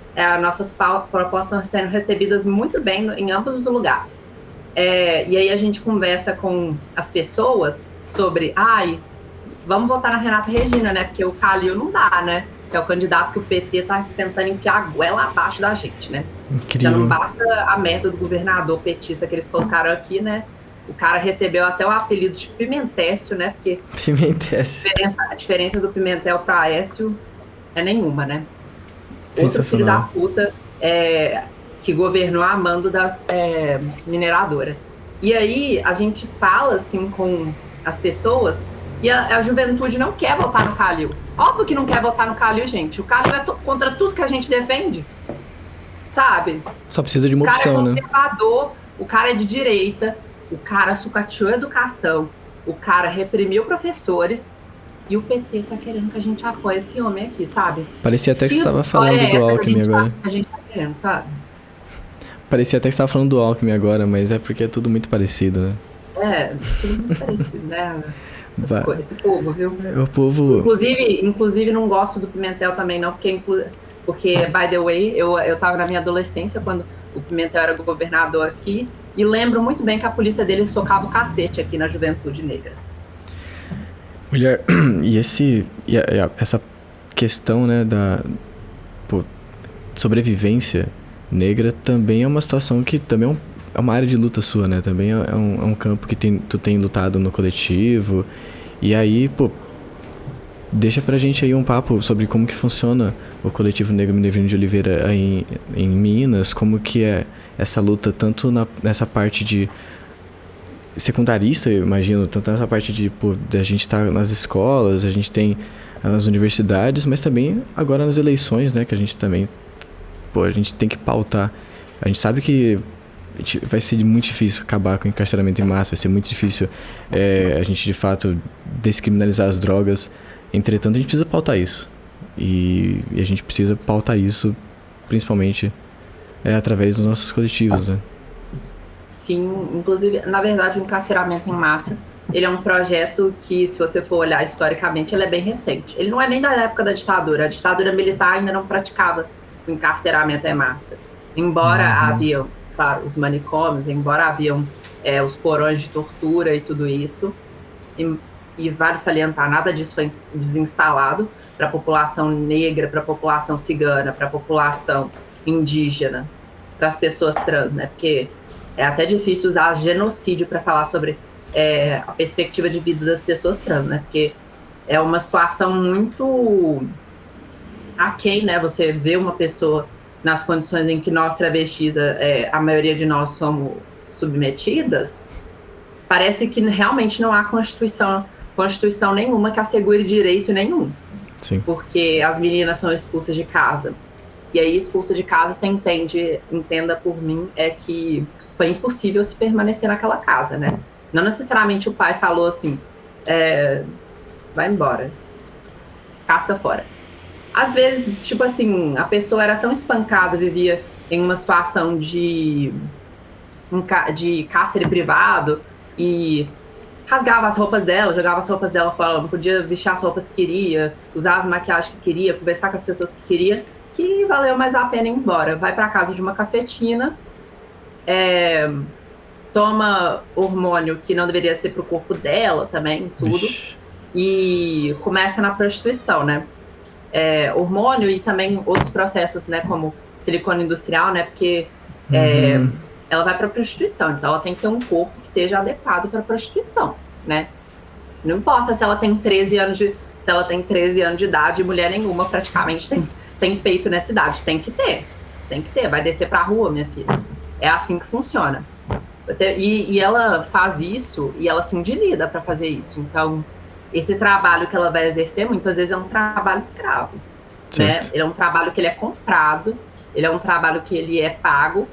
nossas propostas estão sendo recebidas muito bem em ambos os lugares. E aí a gente conversa com as pessoas sobre, vamos votar na Renata Regina, né? Porque o Calil não dá, né? Que é o candidato que o PT tá tentando enfiar a goela abaixo da gente, né? Incrível. Já não basta a merda do governador petista que eles colocaram aqui, né? O cara recebeu até o apelido de Pimentécio, né? Porque Pimentécio. A diferença do Pimentel para Aécio é nenhuma, né? Outro filho da puta que governou a mando das mineradoras. E aí a gente fala assim com as pessoas e a juventude não quer votar no Calil. Óbvio que não quer votar no Calil, gente. O Calil é contra tudo que a gente defende, sabe? Só precisa de uma opção, né? O cara é conservador, o cara é de direita, o cara sucateou a educação, o cara reprimiu professores e o PT tá querendo que a gente apoie esse homem aqui, sabe? Parecia até que você estava falando do Alckmin agora. A gente tá querendo, sabe? Parecia até que você estava falando do Alckmin agora, mas é porque é tudo muito parecido, né? Tudo muito parecido, né? Esse povo, viu? O povo... Inclusive não gosto do Pimentel também não, porque by the way, eu tava na minha adolescência quando o Pimentel era governador aqui e lembro muito bem que a polícia dele socava o cacete aqui na juventude negra. Mulher, e essa questão, né, da sobrevivência negra também é uma situação que também é uma área de luta sua, né? Também é um campo que tu tem lutado no coletivo. E aí, deixa pra gente aí um papo sobre como que funciona o coletivo Negro Mineirino de Oliveira aí em Minas, como que é essa luta tanto nessa parte de secundarista, eu imagino, tanto nessa parte de a gente tá nas escolas, a gente tem nas universidades, mas também agora nas eleições, né? Que a gente também, a gente tem que pautar. A gente sabe que vai ser muito difícil acabar com o encarceramento em massa, vai ser muito difícil a gente, de fato, descriminalizar as drogas. Entretanto, a gente precisa pautar isso. E a gente precisa pautar isso, principalmente, através dos nossos coletivos, né? Sim, inclusive, na verdade, o encarceramento em massa, ele é um projeto que, se você for olhar historicamente, ele é bem recente. Ele não é nem da época da ditadura. A ditadura militar ainda não praticava o encarceramento em massa. Embora haviam, claro, os manicômios, embora haviam os porões de tortura e tudo isso, e vale salientar, nada disso foi desinstalado para a população negra, para a população cigana, para a população indígena, para as pessoas trans, né? Porque é até difícil usar genocídio para falar sobre a perspectiva de vida das pessoas trans, né? Porque é uma situação muito aquém, né? Você vê uma pessoa nas condições em que nós travestis, a maioria de nós somos submetidas, parece que realmente não há constituição nenhuma que assegure direito nenhum. Sim. Porque as meninas são expulsas de casa. E aí, expulsa de casa, você entenda por mim, é que foi impossível se permanecer naquela casa, né? Não necessariamente o pai falou assim, vai embora, casca fora. Às vezes, tipo assim, a pessoa era tão espancada, vivia em uma situação de cárcere privado e rasgava as roupas dela, jogava as roupas dela fora, não podia vestir as roupas que queria, usar as maquiagens que queria, conversar com as pessoas que queria, que valeu mais a pena ir embora. Vai para casa de uma cafetina, toma hormônio que não deveria ser pro corpo dela também, tudo, e começa na prostituição, né? Hormônio e também outros processos, né, como silicone industrial, né, porque ela vai para prostituição, então ela tem que ter um corpo que seja adequado para prostituição, né? Não importa se ela tem 13 anos de idade, mulher nenhuma praticamente tem peito nessa idade, tem que ter, vai descer para a rua, minha filha. É assim que funciona. E ela faz isso e ela se endivida para fazer isso. Então, esse trabalho que ela vai exercer, muitas vezes é um trabalho escravo, né? Ele é um trabalho que ele é comprado, ele é um trabalho que ele é pago,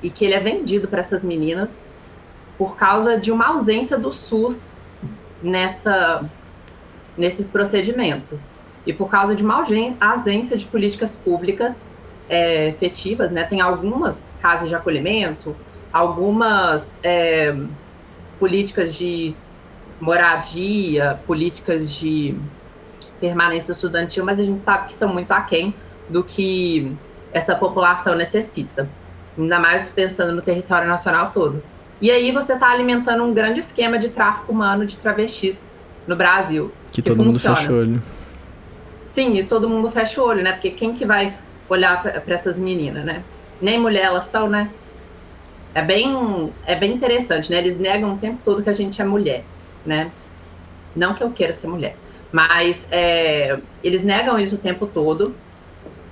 e que ele é vendido para essas meninas por causa de uma ausência do SUS nesses procedimentos. E por causa de uma ausência de políticas públicas efetivas, né? Tem algumas casas de acolhimento, algumas políticas de moradia, políticas de permanência estudantil, mas a gente sabe que são muito aquém do que essa população necessita, ainda mais pensando no território nacional todo. E aí você está alimentando um grande esquema de tráfico humano de travestis no Brasil. Que todo mundo fecha o olho. Sim, e todo mundo fecha o olho, né? Porque quem que vai olhar para essas meninas, né? Nem mulher elas são, né? É bem interessante, né? Eles negam o tempo todo que a gente é mulher, né? Não que eu queira ser mulher, mas eles negam isso o tempo todo.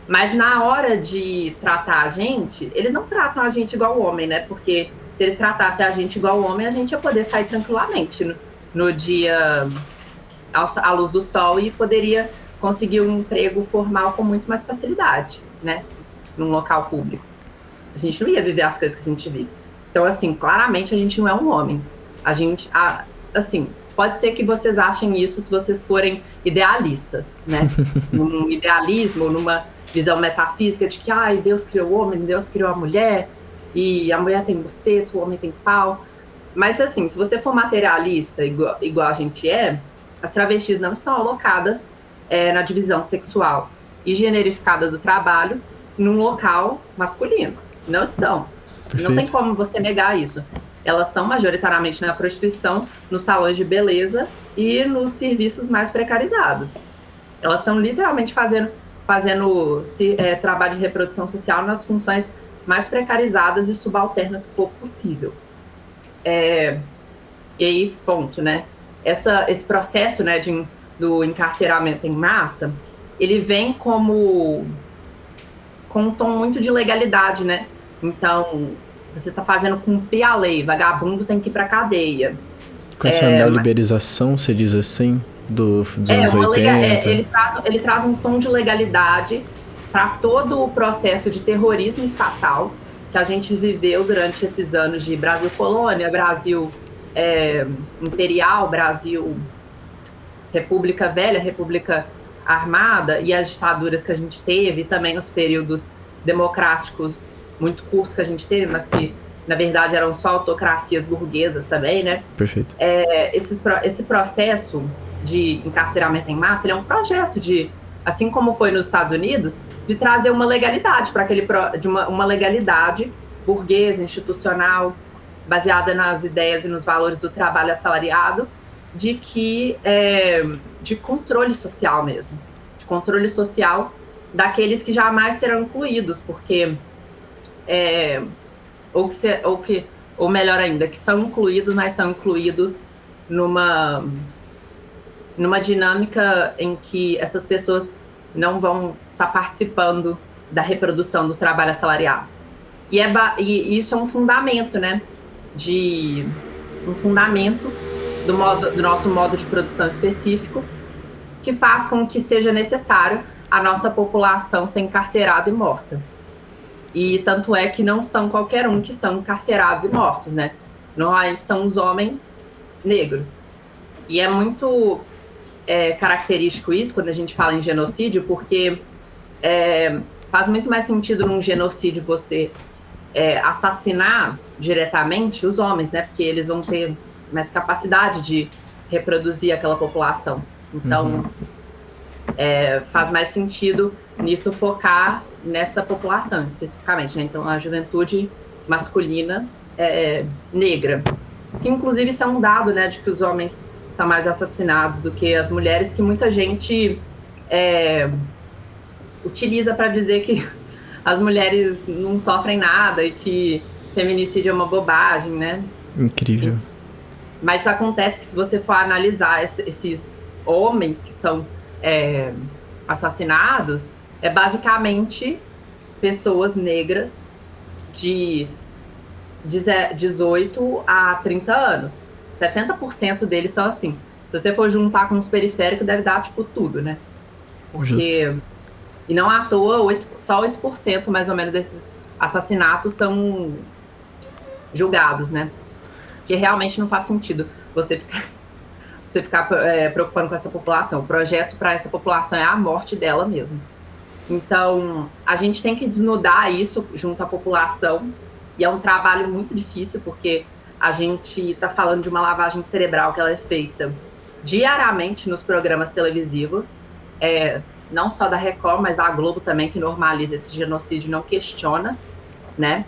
Mas na hora de tratar a gente, eles não tratam a gente igual homem, né? Porque se eles tratassem a gente igual homem, a gente ia poder sair tranquilamente no dia à luz do sol e poderia conseguir um emprego formal com muito mais facilidade, né? Num local público. A gente não ia viver as coisas que a gente vive. Então, assim, claramente a gente não é um homem. A gente, assim, pode ser que vocês achem isso se vocês forem idealistas, né? Num idealismo, numa visão metafísica de que, Deus criou o homem, Deus criou a mulher, e a mulher tem buceta, o homem tem pau. Mas, assim, se você for materialista, igual a gente as travestis não estão alocadas na divisão sexual e generificada do trabalho num local masculino. Não estão. Perfeito. Não tem como você negar isso. Elas estão majoritariamente na prostituição, nos salões de beleza e nos serviços mais precarizados. Elas estão literalmente fazendo trabalho de reprodução social nas funções mais precarizadas e subalternas que for possível. E aí, ponto, né? Esse processo, né, do encarceramento em massa, ele vem com um tom muito de legalidade, né? Então, você está fazendo cumprir a lei, vagabundo tem que ir para cadeia. Com essa neoliberização, você diz assim, dos anos 80? Ele traz um tom de legalidade para todo o processo de terrorismo estatal que a gente viveu durante esses anos de Brasil colônia, Brasil imperial, Brasil República Velha, República Armada, e as ditaduras que a gente teve, e também os períodos democráticos muito curtos que a gente teve, mas que, na verdade, eram só autocracias burguesas também, né? Perfeito. Esse processo de encarceramento em massa, ele é um projeto de, assim como foi nos Estados Unidos, de trazer uma legalidade para uma legalidade burguesa, institucional, baseada nas ideias e nos valores do trabalho assalariado, de controle social mesmo, de controle social daqueles que jamais serão incluídos, porque ou que ou melhor ainda, que são incluídos, mas são incluídos numa dinâmica em que essas pessoas não vão estar participando da reprodução do trabalho assalariado. E isso é um fundamento, né? Um fundamento do nosso modo de produção específico, que faz com que seja necessário a nossa população ser encarcerada e morta. E tanto é que não são qualquer um que são encarcerados e mortos, né? Normalmente são os homens negros. E é muito característico isso quando a gente fala em genocídio, porque faz muito mais sentido num genocídio você assassinar diretamente os homens, né? Porque eles vão ter mais capacidade de reproduzir aquela população. Então, faz mais sentido nisso focar nessa população especificamente, né? Então, a juventude masculina negra, que inclusive isso é um dado, né, de que os homens são mais assassinados do que as mulheres, que muita gente utiliza para dizer que as mulheres não sofrem nada e que feminicídio é uma bobagem, né? Incrível. Mas isso acontece que se você for analisar esses homens que são assassinados, é basicamente pessoas negras de 18 a 30 anos. 70% deles são assim. Se você for juntar com os periféricos, deve dar, tipo, tudo, né? Porque... Justo. E não à toa, só 8% mais ou menos desses assassinatos são julgados, né? Que realmente não faz sentido você ficar preocupando com essa população. O projeto para essa população é a morte dela mesmo. Então, a gente tem que desnudar isso junto à população, e é um trabalho muito difícil, porque a gente está falando de uma lavagem cerebral que ela é feita diariamente nos programas televisivos, não só da Record, mas da Globo também, que normaliza esse genocídio, não questiona, né?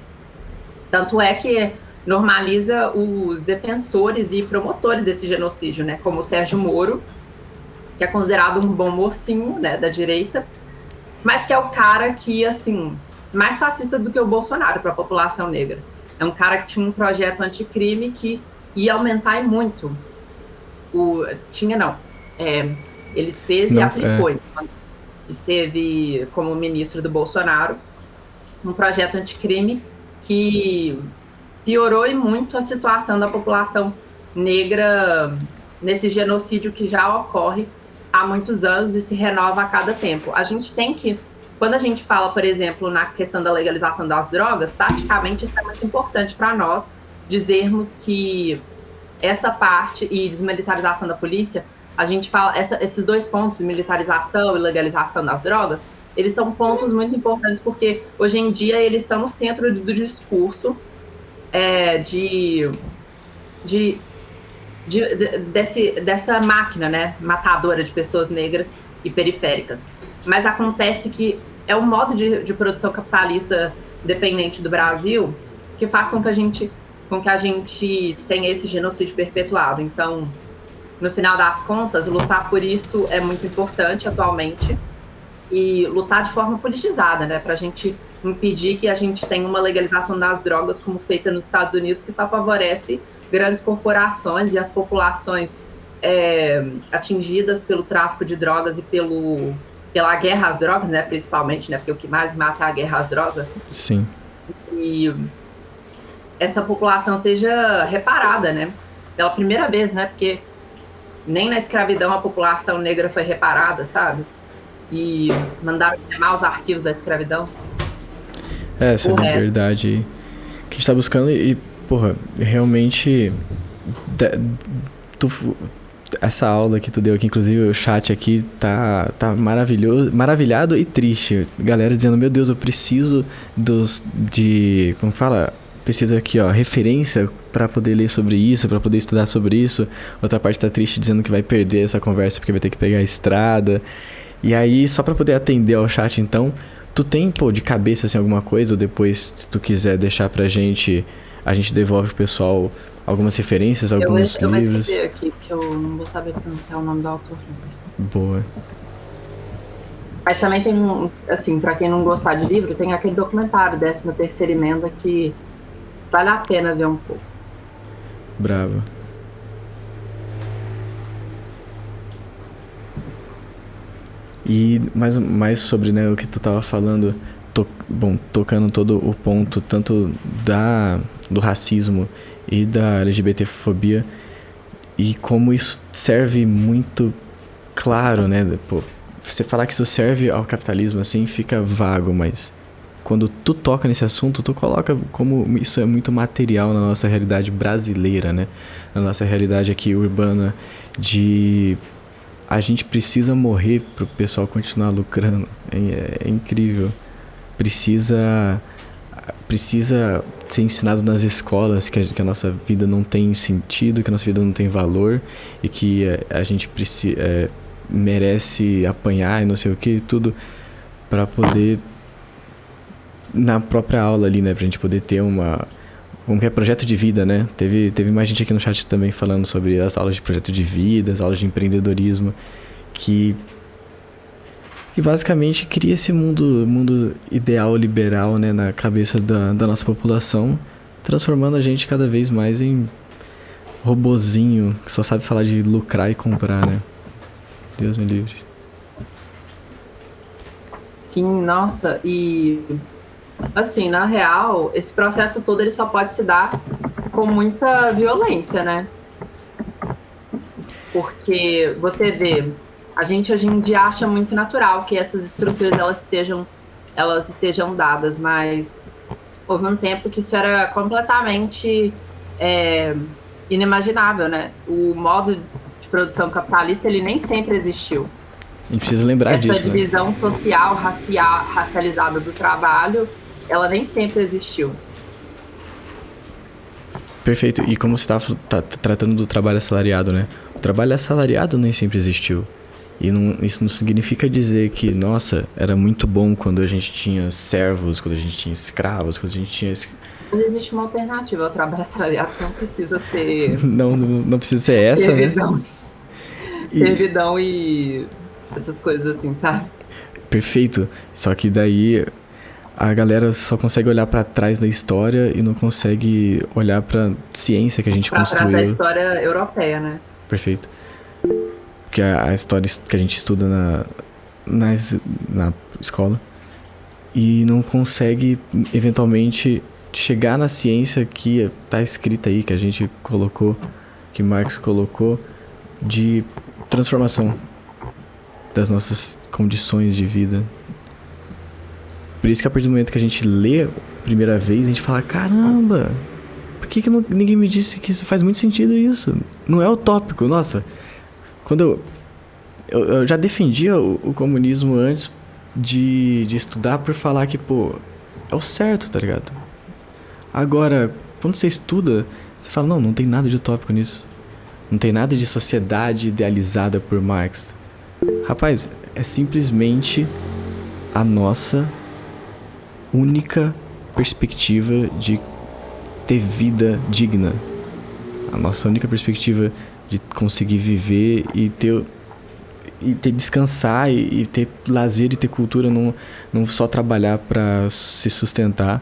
Tanto é que normaliza os defensores e promotores desse genocídio, né? Como o Sérgio Moro, que é considerado um bom mocinho, né, da direita, mas que é o cara que, assim, mais fascista do que o Bolsonaro para a população negra. É um cara que tinha um projeto anticrime que ia aumentar muito. Ele fez e aplicou. Esteve como ministro do Bolsonaro, um projeto anticrime que piorou e muito a situação da população negra nesse genocídio que já ocorre há muitos anos e se renova a cada tempo. A gente tem que, quando a gente fala, por exemplo, na questão da legalização das drogas, taticamente isso é muito importante para nós dizermos que essa parte e desmilitarização da polícia, a gente fala, esses dois pontos, militarização e legalização das drogas, eles são pontos muito importantes porque hoje em dia eles estão no centro do discurso dessa máquina, né, matadora de pessoas negras e periféricas. Mas acontece que é um modo de produção capitalista dependente do Brasil que faz com que a gente tenha esse genocídio perpetuado. Então, no final das contas, lutar por isso é muito importante atualmente, e lutar de forma politizada, né, para a gente impedir que a gente tenha uma legalização das drogas como feita nos Estados Unidos, que só favorece grandes corporações e as populações atingidas pelo tráfico de drogas e pela guerra às drogas, né, principalmente, né, porque o que mais mata é a guerra às drogas. Sim. E essa população seja reparada, né, pela primeira vez, né, porque nem na escravidão a população negra foi reparada, sabe? E mandaram queimar os arquivos da escravidão. Essa liberdade que a gente tá buscando e porra, realmente essa aula que tu deu aqui, inclusive o chat aqui tá maravilhoso, maravilhado e triste. Galera dizendo, meu Deus, eu preciso como fala? Preciso aqui, ó, referência para poder ler sobre isso, para poder estudar sobre isso. Outra parte tá triste dizendo que vai perder essa conversa porque vai ter que pegar a estrada. E aí, só para poder atender ao chat, então, tu tem, de cabeça, assim, alguma coisa? Ou depois, se tu quiser deixar pra gente, a gente devolve pro pessoal algumas referências, alguns livros? Eu vou escrever aqui, porque eu não vou saber pronunciar o nome do autor. Mas... Boa. Mas também tem, assim, pra quem não gostar de livro, tem aquele documentário, 13ª Emenda, que Vale a pena ver um pouco. Bravo. E mais sobre, né, o que tu tava falando, tocando todo o ponto, tanto do racismo e da LGBTfobia, e como isso serve muito claro, né? Pô, você falar que isso serve ao capitalismo, assim, fica vago, mas quando tu toca nesse assunto, tu coloca como isso é muito material na nossa realidade brasileira, né? Na nossa realidade aqui urbana, de a gente precisa morrer pro pessoal continuar lucrando. É incrível. Precisa ser ensinado nas escolas que a nossa vida não tem sentido, que a nossa vida não tem valor e que a gente merece apanhar e não sei o que, tudo para poder na própria aula ali, né, pra gente poder ter como que é projeto de vida, né? Teve mais gente aqui no chat também falando sobre as aulas de projeto de vida, as aulas de empreendedorismo, que basicamente cria esse mundo ideal, liberal, né, na cabeça da nossa população, transformando a gente cada vez mais em robozinho que só sabe falar de lucrar e comprar, né? Deus me livre. Sim, nossa, e assim, na real, esse processo todo ele só pode se dar com muita violência, né? Porque você vê, a gente hoje em dia acha muito natural que essas estruturas elas estejam dadas, mas houve um tempo que isso era completamente inimaginável, né? O modo de produção capitalista ele nem sempre existiu. A gente precisa lembrar disso, essa divisão, né, social, racializada do trabalho, ela nem sempre existiu. Perfeito. E como você tá tratando do trabalho assalariado, né? O trabalho assalariado nem sempre existiu. E isso não significa dizer que, nossa, era muito bom quando a gente tinha servos, quando a gente tinha escravos, quando a gente tinha... Mas existe uma alternativa ao trabalho assalariado que não precisa ser... não precisa ser essa, servidão, né? Servidão e essas coisas assim, sabe? Perfeito. Só que daí a galera só consegue olhar pra trás da história e não consegue olhar pra ciência que a gente construiu. Pra trás da história europeia, né? Perfeito. Porque a história que a gente estuda na escola e não consegue, eventualmente, chegar na ciência que tá escrita aí, que a gente colocou, que Marx colocou, de transformação das nossas condições de vida. Por isso que a partir do momento que a gente lê a primeira vez, a gente fala, caramba, por que ninguém me disse que isso faz muito sentido isso? Não é utópico, nossa. Quando eu já defendia o comunismo antes de estudar por falar que, pô, é o certo, tá ligado? Agora, quando você estuda, você fala, não tem nada de utópico nisso. Não tem nada de sociedade idealizada por Marx. Rapaz, é simplesmente a nossa única perspectiva de ter vida digna. A nossa única perspectiva de conseguir viver e descansar e ter lazer e ter cultura, não só trabalhar para se sustentar,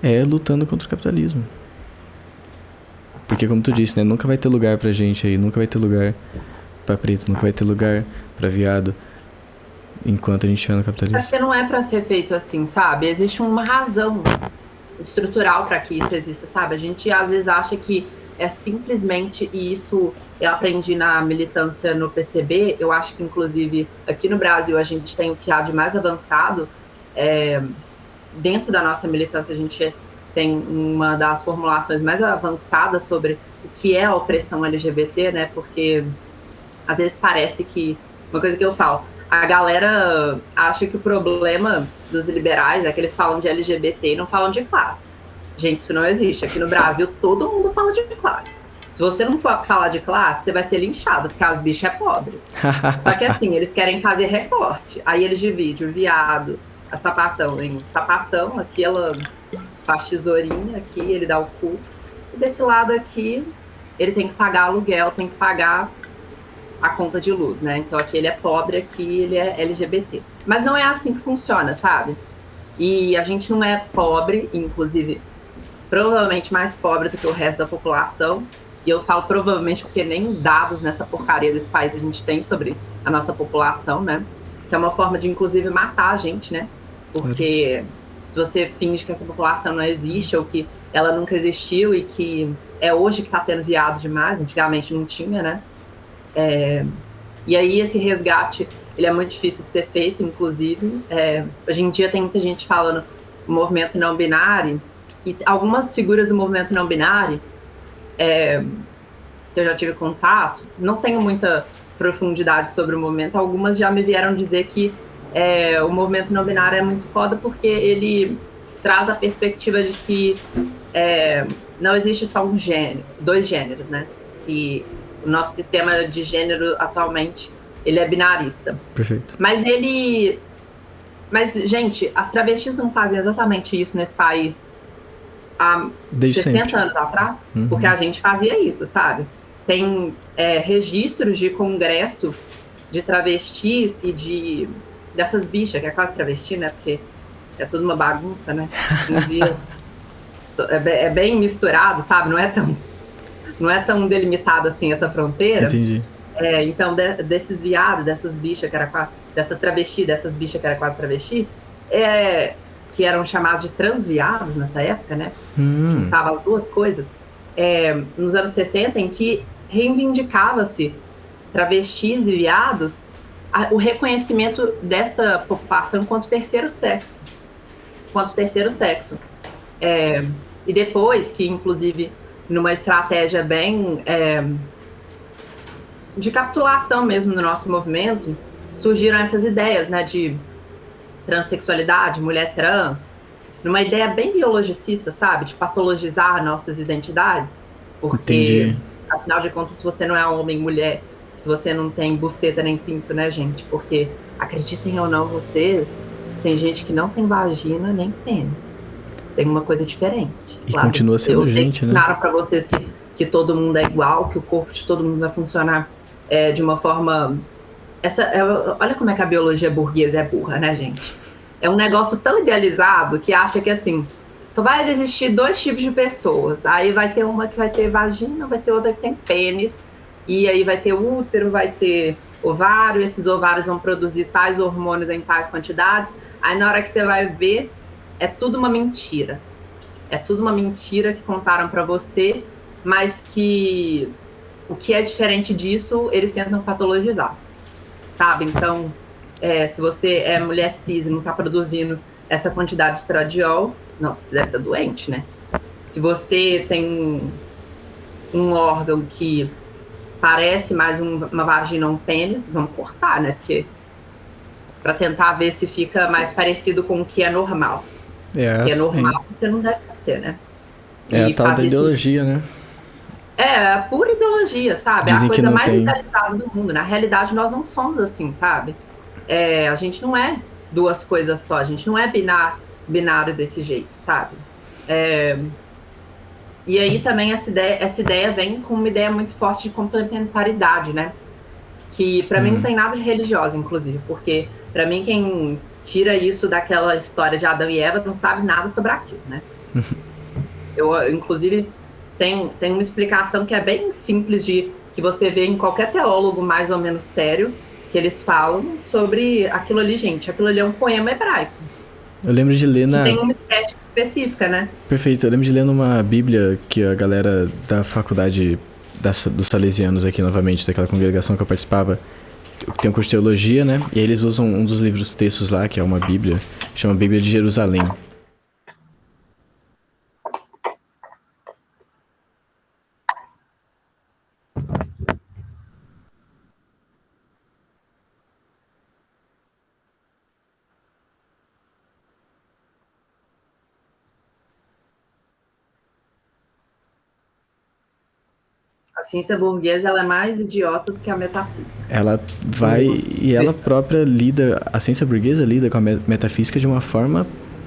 é lutando contra o capitalismo. Porque como tu disse, né, nunca vai ter lugar pra gente aí, nunca vai ter lugar pra preto, nunca vai ter lugar pra viado enquanto a gente estiver no capitalismo. Porque não é pra ser feito assim, sabe? Existe uma razão estrutural pra que isso exista, sabe? A gente às vezes acha que é simplesmente, e isso eu aprendi na militância no PCB, eu acho que inclusive aqui no Brasil a gente tem o que há de mais avançado, dentro da nossa militância a gente tem uma das formulações mais avançadas sobre o que é a opressão LGBT, né? Porque às vezes parece que, uma coisa que eu falo, a galera acha que o problema dos liberais é que eles falam de LGBT e não falam de classe. Gente, isso não existe. Aqui no Brasil todo mundo fala de classe. Se você não for falar de classe, você vai ser linchado, porque as bichas é pobre. Só que assim, eles querem fazer recorte. Aí eles dividem o viado, a sapatão em sapatão, aqui ela faz tesourinha, aqui ele dá o cu. E desse lado aqui, ele tem que pagar aluguel, tem que pagar a conta de luz, né? Então aqui ele é pobre, aqui ele é LGBT. Mas não é assim que funciona, sabe? E a gente não é pobre, inclusive provavelmente mais pobre do que o resto da população. E eu falo provavelmente porque nem dados nessa porcaria desse país a gente tem sobre a nossa população, né? Que é uma forma de, inclusive, matar a gente, né? Porque se você finge que essa população não existe ou que ela nunca existiu e que é hoje que está tendo viado demais, antigamente não tinha, né? E aí esse resgate, ele é muito difícil de ser feito, inclusive. Hoje em dia tem muita gente falando do movimento não binário, e algumas figuras do movimento não binário, que eu já tive contato, não tenho muita profundidade sobre o movimento, algumas já me vieram dizer que o movimento não binário é muito foda porque ele traz a perspectiva de que não existe só um gênero, 2 gêneros, né? Que o nosso sistema de gênero atualmente, ele é binarista. Perfeito. Mas gente, as travestis não fazem exatamente isso nesse país há Desde 60 sempre. anos atrás, porque a gente fazia isso, sabe? Tem registros de congresso de travestis e dessas bichas, que é quase travesti, né? Porque é tudo uma bagunça, né? Um dia é bem misturado, sabe? Não é tão delimitado assim essa fronteira. Entendi. Então, desses viados, dessas bichas que era quase, dessas travestis, dessas bichas que era quase travesti, que eram chamados de transviados nessa época, né? Juntava as duas coisas. Nos anos 60, em que reivindicava-se travestis e viados, o reconhecimento dessa população enquanto terceiro sexo. E depois que, inclusive, numa estratégia bem de capitulação mesmo no nosso movimento, surgiram essas ideias, né, de transexualidade, mulher trans, numa ideia bem biologicista, sabe, de patologizar nossas identidades, porque, Entendi. Afinal de contas, se você não é homem, mulher, se você não tem buceta nem pinto, né, gente, porque, acreditem ou não vocês, tem gente que não tem vagina nem pênis. Tem uma coisa diferente. E claro, continua sendo gente, né? Ensinaram para vocês que todo mundo é igual, que o corpo de todo mundo vai funcionar de uma forma... olha como é que a biologia burguesa é burra, né, gente? É um negócio tão idealizado que acha que, assim, só vai existir 2 tipos de pessoas. Aí vai ter uma que vai ter vagina, vai ter outra que tem pênis, e aí vai ter útero, vai ter ovário, esses ovários vão produzir tais hormônios em tais quantidades. Aí na hora que você vai ver, é tudo uma mentira. É tudo uma mentira que contaram para você, mas que o que é diferente disso, eles tentam patologizar, sabe? Então, se você é mulher cis e não está produzindo essa quantidade de estradiol, nossa, você deve estar doente, né? Se você tem um órgão que parece mais uma vagina ou um pênis, vamos cortar, né? Porque para tentar ver se fica mais parecido com o que é normal. O que é normal, você não deve ser, né? A tal da ideologia, né? É pura ideologia, sabe? Dizem a coisa mais tem... idealizada do mundo. Na realidade, nós não somos assim, sabe? A gente não é 2 coisas só, a gente não é binário desse jeito, sabe? E aí também essa ideia vem com uma ideia muito forte de complementaridade, né? Que pra mim não tem nada de religiosa, inclusive, porque pra mim quem tira isso daquela história de Adão e Eva não sabe nada sobre aquilo, né? Eu, inclusive, tem uma explicação que é bem simples que você vê em qualquer teólogo mais ou menos sério, que eles falam sobre aquilo ali, gente. Aquilo ali é um poema hebraico. Eu lembro de ler que tem uma estética específica, né? Perfeito. Eu lembro de ler numa Bíblia que a galera da faculdade dos Salesianos aqui, novamente, daquela congregação que eu participava, tem um curso de teologia, né? E aí eles usam um dos livros textos lá, que é uma Bíblia, chama Bíblia de Jerusalém. A ciência burguesa, ela é mais idiota do que a metafísica. Ela vai e ela própria lida, a ciência burguesa lida com a metafísica de uma forma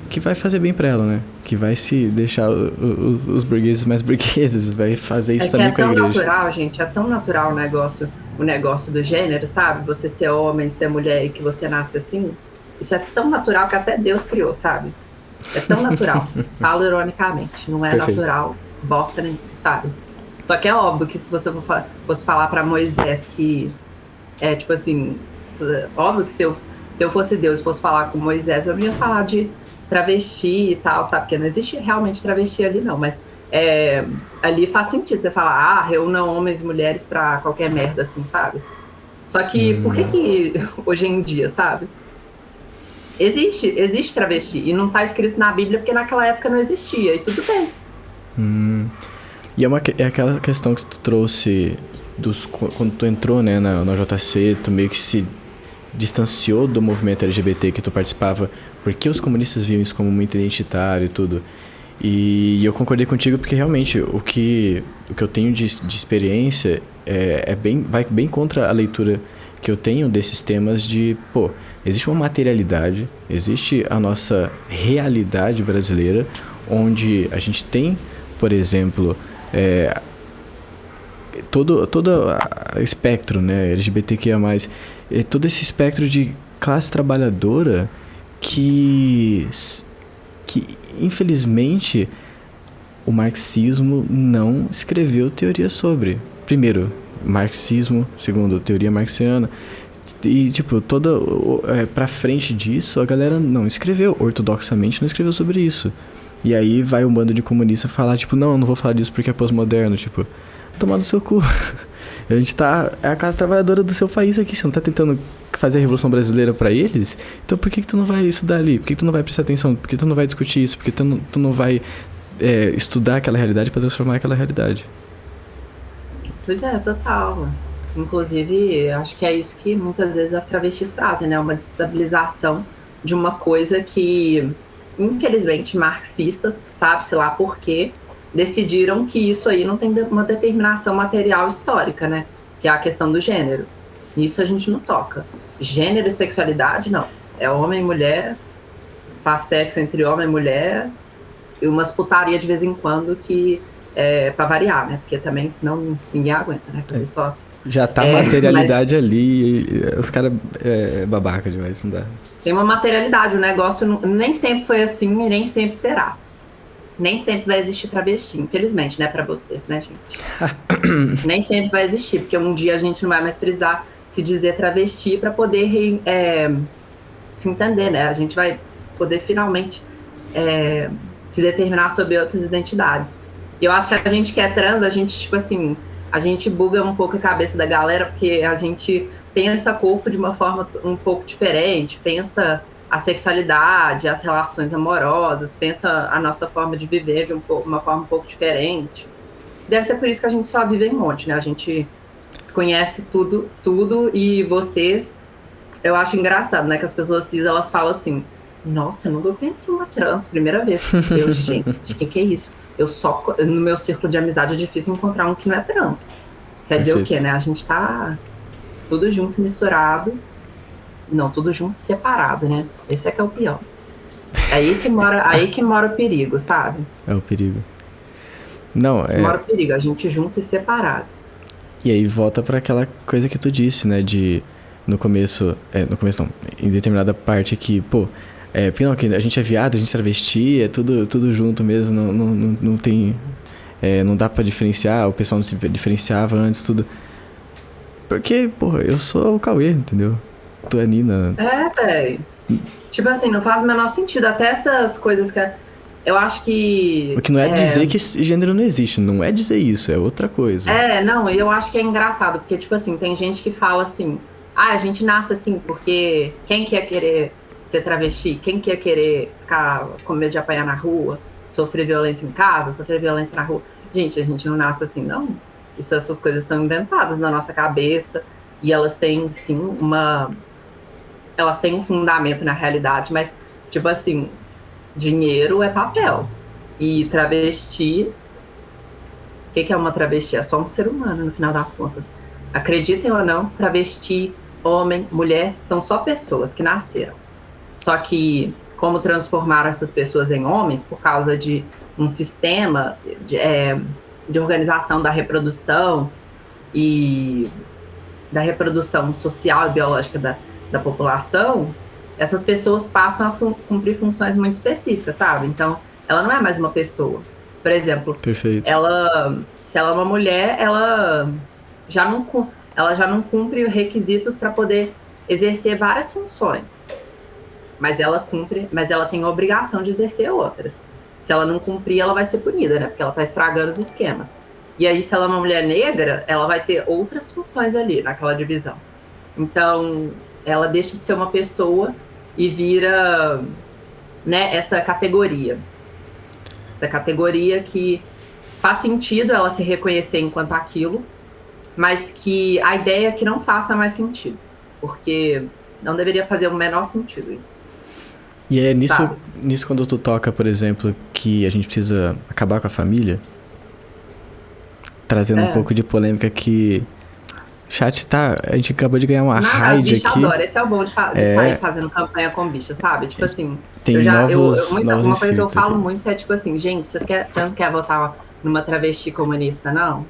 que vai fazer bem pra ela, né? Que vai se deixar os burgueses mais burgueses, vai fazer isso também com a igreja. É tão natural, gente, é tão natural o negócio do gênero, sabe? Você ser homem, ser mulher e que você nasce assim. Isso é tão natural que até Deus criou, sabe? É tão natural. Falo ironicamente, não é Perfeito. natural, bosta nenhuma, sabe? Só que é óbvio que se você fosse falar pra Moisés que é tipo assim, óbvio que se eu fosse Deus e fosse falar com Moisés, eu não ia falar de travesti e tal, sabe? Porque não existe realmente travesti ali, não. Mas ali faz sentido você falar, reúnam homens e mulheres pra qualquer merda, assim, sabe? Só que por que hoje em dia, sabe? Existe travesti e não tá escrito na Bíblia porque naquela época não existia e tudo bem. E é aquela questão que tu trouxe quando tu entrou, né, na JC, tu meio que se distanciou do movimento LGBT que tu participava, porque os comunistas viam isso como muito identitário e tudo. E eu concordei contigo porque realmente o que eu tenho de experiência vai bem contra a leitura que eu tenho desses temas de, existe uma materialidade, existe a nossa realidade brasileira, onde a gente tem, por exemplo, todo espectro, né, LGBTQIA+, todo esse espectro de classe trabalhadora que infelizmente o marxismo não escreveu teoria sobre. Primeiro, marxismo. Segundo, teoria marxiana. E, tipo, pra frente disso, a galera não escreveu, ortodoxamente não escreveu sobre isso. E aí vai um bando de comunista falar, tipo, não vou falar disso porque é pós-moderno, tipo, tomar no seu cu. A gente é a classe trabalhadora do seu país aqui, você não tá tentando fazer a Revolução Brasileira pra eles? Então por que tu não vai estudar ali? Por que tu não vai prestar atenção? Por que tu não vai discutir isso? Por que tu não vai estudar aquela realidade pra transformar aquela realidade? Pois é, total. Inclusive, acho que é isso que muitas vezes as travestis trazem, né? Uma destabilização de uma coisa que, infelizmente, marxistas, sabe-se lá por quê, decidiram que isso aí não tem uma determinação material histórica, né? Que é a questão do gênero. Nisso a gente não toca. Gênero e sexualidade, não. É homem e mulher, faz sexo entre homem e mulher, e umas putaria de vez em quando que pra variar, né? Porque também, senão, ninguém aguenta, né? Fazer só assim. Já tá a materialidade ali, os caras babaca demais, não dá. Tem uma materialidade, o negócio nem sempre foi assim e nem sempre será. Nem sempre vai existir travesti, infelizmente, né, pra vocês, né, gente? Nem sempre vai existir, porque um dia a gente não vai mais precisar se dizer travesti pra poder se entender, né? A gente vai poder finalmente se determinar sobre outras identidades. E eu acho que a gente que é trans, a gente, tipo assim, a gente buga um pouco a cabeça da galera, porque a gente pensa corpo de uma forma um pouco diferente, pensa a sexualidade, as relações amorosas, pensa a nossa forma de viver de uma forma um pouco diferente. Deve ser por isso que a gente só vive em monte, né? A gente se conhece tudo, e vocês, eu acho engraçado, né? Que as pessoas cis, elas falam assim, nossa, eu nunca conheci uma trans, primeira vez. Eu, gente, o que é isso? No meu círculo de amizade é difícil encontrar um que não é trans. Quer dizer o quê, né? A gente tá tudo junto, misturado. Não, tudo junto, separado, né? Esse é que é o pior. É aí que mora o perigo, sabe? É o perigo. Não, mora o perigo, a gente junto e separado. E aí volta pra aquela coisa que tu disse, né? No começo não, em determinada parte que, porque não, que a gente é viado, a gente é travesti, é tudo junto mesmo, não tem... não dá pra diferenciar, o pessoal não se diferenciava antes, tudo. Porque, eu sou o Cauê, entendeu? Tu é a Nina. Velho. Tipo assim, não faz o menor sentido. Até essas coisas que... Eu acho que... O que não é dizer que esse gênero não existe, não é dizer isso, é outra coisa. Não, e eu acho que é engraçado, porque, tipo assim, tem gente que fala assim, a gente nasce assim, porque quem que ia querer ser travesti? Quem que ia querer ficar com medo de apanhar na rua? Sofrer violência em casa? Sofrer violência na rua? Gente, a gente não nasce assim, não. Essas coisas são inventadas na nossa cabeça, e elas têm, sim, elas têm um fundamento na realidade, mas, tipo assim, dinheiro é papel. E travesti... O que é uma travesti? É só um ser humano, no final das contas. Acreditem ou não, travesti, homem, mulher, são só pessoas que nasceram. Só que, como transformaram essas pessoas em homens por causa de um sistema de organização da reprodução e da reprodução social e biológica da população, essas pessoas passam a cumprir funções muito específicas, sabe? Então, ela não é mais uma pessoa. Por exemplo, Perfeito. se ela é uma mulher, ela já não cumpre requisitos para poder exercer várias funções. Mas ela tem a obrigação de exercer outras. Se ela não cumprir, ela vai ser punida, né? Porque ela está estragando os esquemas. E aí, se ela é uma mulher negra, ela vai ter outras funções ali naquela divisão. Então, ela deixa de ser uma pessoa e vira, né, essa categoria. Essa categoria que faz sentido ela se reconhecer enquanto aquilo, mas que a ideia é que não faça mais sentido. Porque não deveria fazer o menor sentido isso. E é nisso quando tu toca, por exemplo, que a gente precisa acabar com a família, trazendo um pouco de polêmica que chat a gente acabou de ganhar uma raid aqui. Adora. Esse é o bom de sair fazendo campanha com bicha, sabe? Tipo assim, tem novos uma coisa que eu falo muito é tipo assim, gente, você não quer votar numa travesti comunista, não?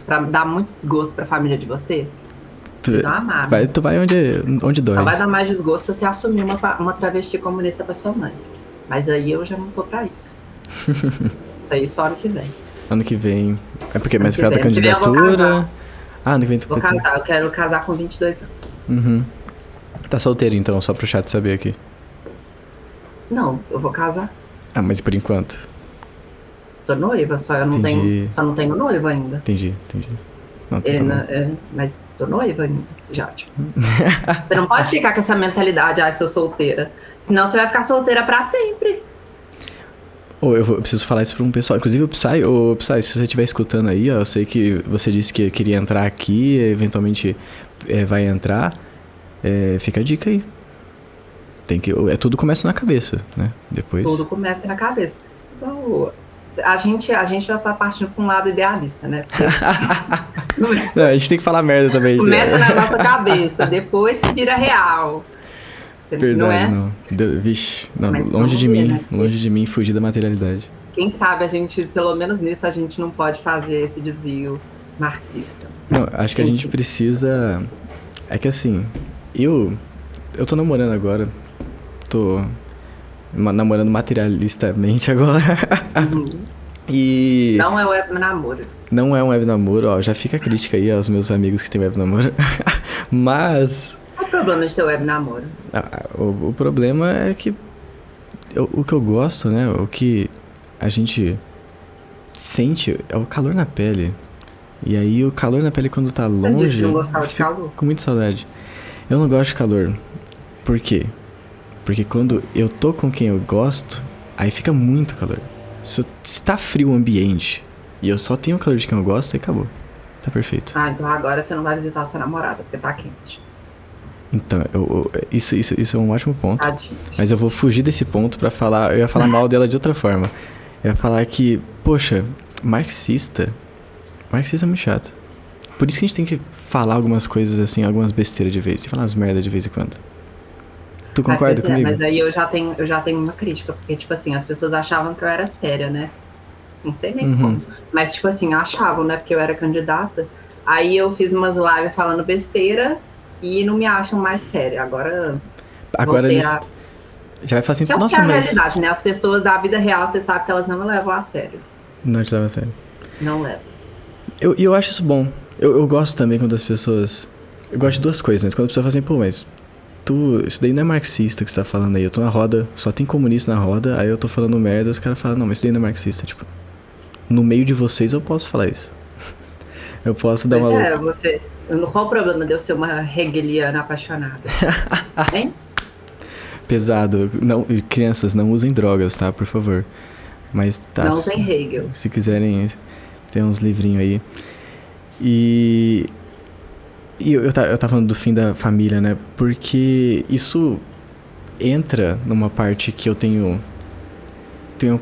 Pra dar muito desgosto pra família de vocês? Vocês vão amar. Tu vai onde dói. Só vai dar mais desgosto se você assumir uma travesti comunista pra sua mãe. Mas aí eu já não tô pra isso. Isso aí só ano que vem. Ano que vem. É porque mais perto da candidatura. Ano que vem tu vou casar, eu quero casar com 22 anos. Uhum. Tá solteiro então, só pro chat saber aqui. Não, eu vou casar. Ah, mas por enquanto. Tô noiva, só não tenho noivo ainda. Entendi. Não, mas tô noiva ainda, já, tipo. Você não pode ficar com essa mentalidade, sou solteira. Senão você vai ficar solteira pra sempre. Eu preciso falar isso pra um pessoal. Inclusive o Psy, se você estiver escutando aí, eu sei que você disse que queria entrar aqui, eventualmente vai entrar. Fica a dica aí. Tudo começa na cabeça, né? Depois. Tudo começa na cabeça. Então, a gente já tá partindo pra um lado idealista, né? Não, a gente tem que falar merda também. Começa na nossa cabeça, depois que vira real. Verdade, não é assim. Vixe, não, longe de mim fugir da materialidade. Quem sabe a gente, pelo menos nisso, a gente não pode fazer esse desvio marxista. Não, acho que a gente precisa... É que assim, eu tô namorando agora, tô namorando materialistamente agora. Uhum. E... Não é web namoro. Não é um web namoro, ó, já fica a crítica aí aos meus amigos que tem web namoro. Mas... Qual o problema de ter web namoro? O problema é que o que eu gosto, né, o que a gente sente é o calor na pele. E aí o calor na pele quando tá longe... Você disse que não gostava de calor? Com muita saudade. Eu não gosto de calor. Por quê? Porque quando eu tô com quem eu gosto, aí fica muito calor. Se tá frio o ambiente e eu só tenho o calor de quem eu gosto, aí acabou. Tá perfeito. Então agora você não vai visitar a sua namorada, porque tá quente. Então, isso é um ótimo ponto. Tadinho. Mas eu vou fugir desse ponto pra falar... Eu ia falar mal dela de outra forma. Eu ia falar que, poxa, marxista é muito chato. Por isso que a gente tem que falar algumas coisas assim, algumas besteiras de vez. E falar umas merda de vez em quando. Tu concorda comigo? Mas aí eu já tenho uma crítica. Porque, tipo assim, as pessoas achavam que eu era séria, né? Não sei nem como. Mas, tipo assim, achavam, né? Porque eu era candidata. Aí eu fiz umas lives falando besteira e não me acham mais séria. Agora eles... Já vai fazer... Que é o que é a realidade, né? As pessoas da vida real, você sabe que elas não me levam a sério. Não te levam a sério. Não levam. Eu acho isso bom. Eu gosto também quando as pessoas... Eu gosto de duas coisas, né? Quando a pessoa fala assim, pô, mas... Isso daí não é marxista que você tá falando aí. Eu tô na roda, só tem comunista na roda, aí eu tô falando merda, os caras falam, não, mas isso daí não é marxista. Tipo, no meio de vocês eu posso falar isso. Eu posso dar uma... você... Qual o problema de eu ser uma hegeliana apaixonada? Hein? Pesado. Não, crianças, não usem drogas, tá? Por favor. Mas tá... Não usem Hegel. Se quiserem, tem uns livrinhos aí. E eu tava falando do fim da família, né? Porque isso entra numa parte que eu tenho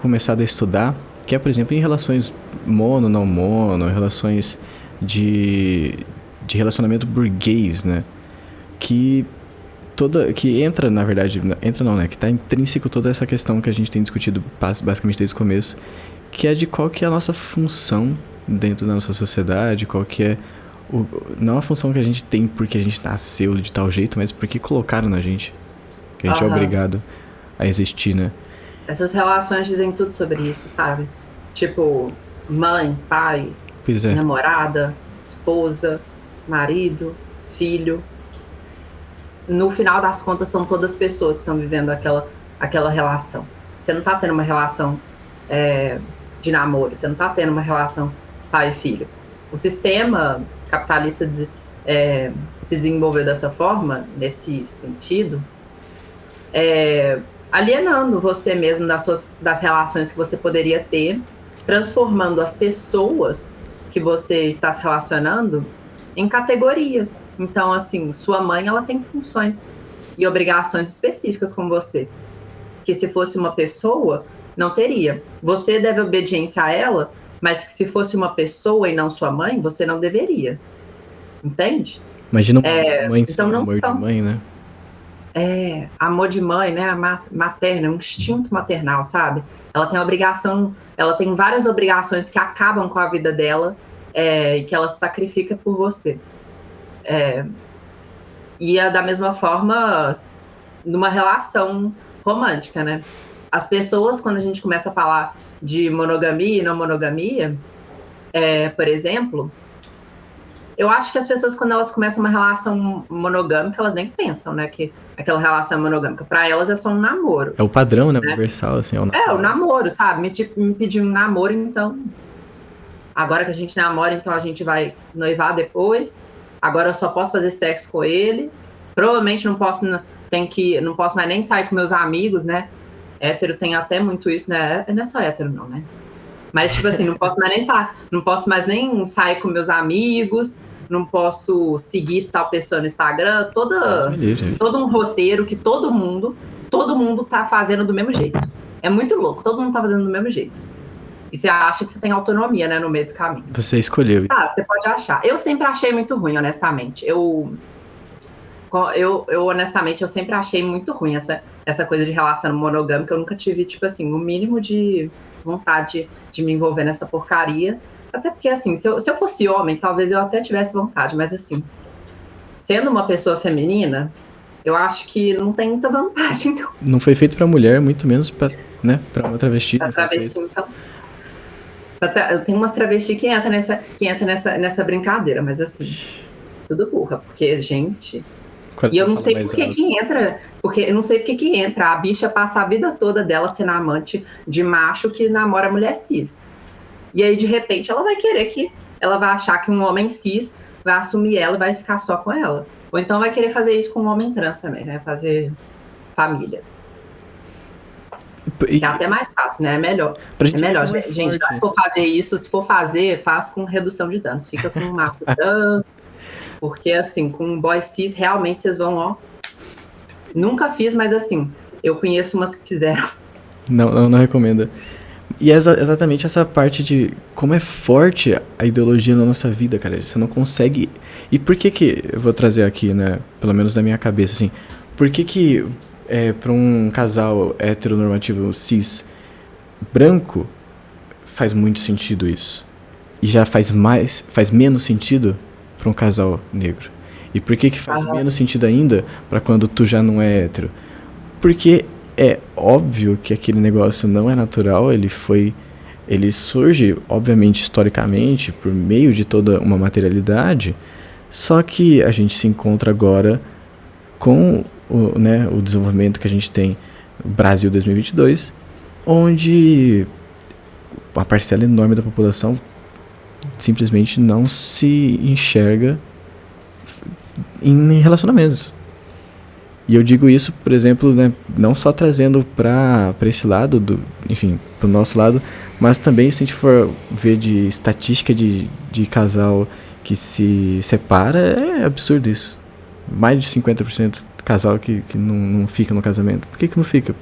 começado a estudar, que é, por exemplo, em relações mono, não mono, relações de relacionamento burguês, né? Que entra, na verdade, entra não, né? Que tá intrínseco toda essa questão que a gente tem discutido basicamente desde o começo, que é de qual que é a nossa função dentro da nossa sociedade, qual que é não a função que a gente tem porque a gente nasceu de tal jeito, mas porque colocaram na gente. que a gente é obrigado a existir, né? Essas relações dizem tudo sobre isso, sabe? Tipo, mãe, pai, Pois é. namorada, esposa, marido, filho. No final das contas, são todas pessoas que estão vivendo aquela relação. Você não tá tendo uma relação de namoro, você não tá tendo uma relação pai e filho. O sistema capitalista se desenvolveu dessa forma, nesse sentido, alienando você mesmo das relações que você poderia ter, transformando as pessoas que você está se relacionando em categorias. Então, assim, sua mãe, ela tem funções e obrigações específicas com você, que se fosse uma pessoa, não teria. Você deve obediência a ela, mas que se fosse uma pessoa e não sua mãe, você não deveria. Entende? Imagina uma mãe sem então amor de mãe, né? Amor de mãe, né? Materna, um instinto maternal, sabe? Ela tem obrigação, ela tem várias obrigações que acabam com a vida dela e que ela se sacrifica por você. E é da mesma forma numa relação romântica, né? As pessoas, quando a gente começa a falar de monogamia e não monogamia, por exemplo, eu acho que as pessoas, quando elas começam uma relação monogâmica, elas nem pensam, né, que aquela relação é monogâmica. Para elas é só um namoro. É o padrão, né? Universal, assim. O namoro, sabe? Me pedir um namoro, então... Agora que a gente namora, então a gente vai noivar depois. Agora eu só posso fazer sexo com ele. Provavelmente não posso mais nem sair com meus amigos, né? Hétero tem até muito isso, né? Não é só hétero, não, né? Mas, tipo assim, não posso mais nem sair com meus amigos, não posso seguir tal pessoa no Instagram, todo um roteiro que todo mundo tá fazendo do mesmo jeito. É muito louco, todo mundo tá fazendo do mesmo jeito. E você acha que você tem autonomia, né, no meio do caminho. Você escolheu isso. Você pode achar. Eu sempre achei muito ruim, honestamente. Eu honestamente, eu sempre achei muito ruim essa coisa de relação monogâmica. Eu nunca tive, tipo assim, o mínimo de vontade de me envolver nessa porcaria. Até porque, assim, se eu fosse homem, talvez eu até tivesse vontade. Mas, assim, sendo uma pessoa feminina, eu acho que não tem muita vantagem, não. Não foi feito pra mulher, muito menos pra uma travesti. Pra travesti, então. Tem umas travestis que entra nessa brincadeira, mas, assim, tudo burra. Porque, gente... E eu não sei por que entra, porque eu não sei por que entra. A bicha passa a vida toda dela sendo amante de macho que namora mulher cis. E aí, de repente, ela vai achar que um homem cis vai assumir ela e vai ficar só com ela. Ou então vai querer fazer isso com um homem trans também, né? Fazer família. Que é até mais fácil, né? É melhor. Gente, se for fazer isso, faz com redução de danos. Fica com macho trans. Porque, assim, com um boy cis, realmente vocês vão, ó... Nunca fiz, mas, assim, eu conheço umas que fizeram. Não recomendo. E é exatamente essa parte de como é forte a ideologia na nossa vida, cara. Você não consegue... E por que eu vou trazer aqui, né? Pelo menos na minha cabeça, assim. Por que para um casal heteronormativo cis branco faz muito sentido isso? E já faz menos sentido para um casal negro. E por que faz menos sentido ainda para quando tu já não é hétero? Porque é óbvio que aquele negócio não é natural, ele surge, obviamente, historicamente, por meio de toda uma materialidade, só que a gente se encontra agora com o desenvolvimento que a gente tem no Brasil 2022, onde uma parcela enorme da população simplesmente não se enxerga em relacionamentos. E eu digo isso, por exemplo, né, não só trazendo para esse lado, para o nosso lado, mas também se a gente for ver de estatística de casal que se separa, é absurdo isso. Mais de 50% do casal que não fica no casamento. Por que não fica?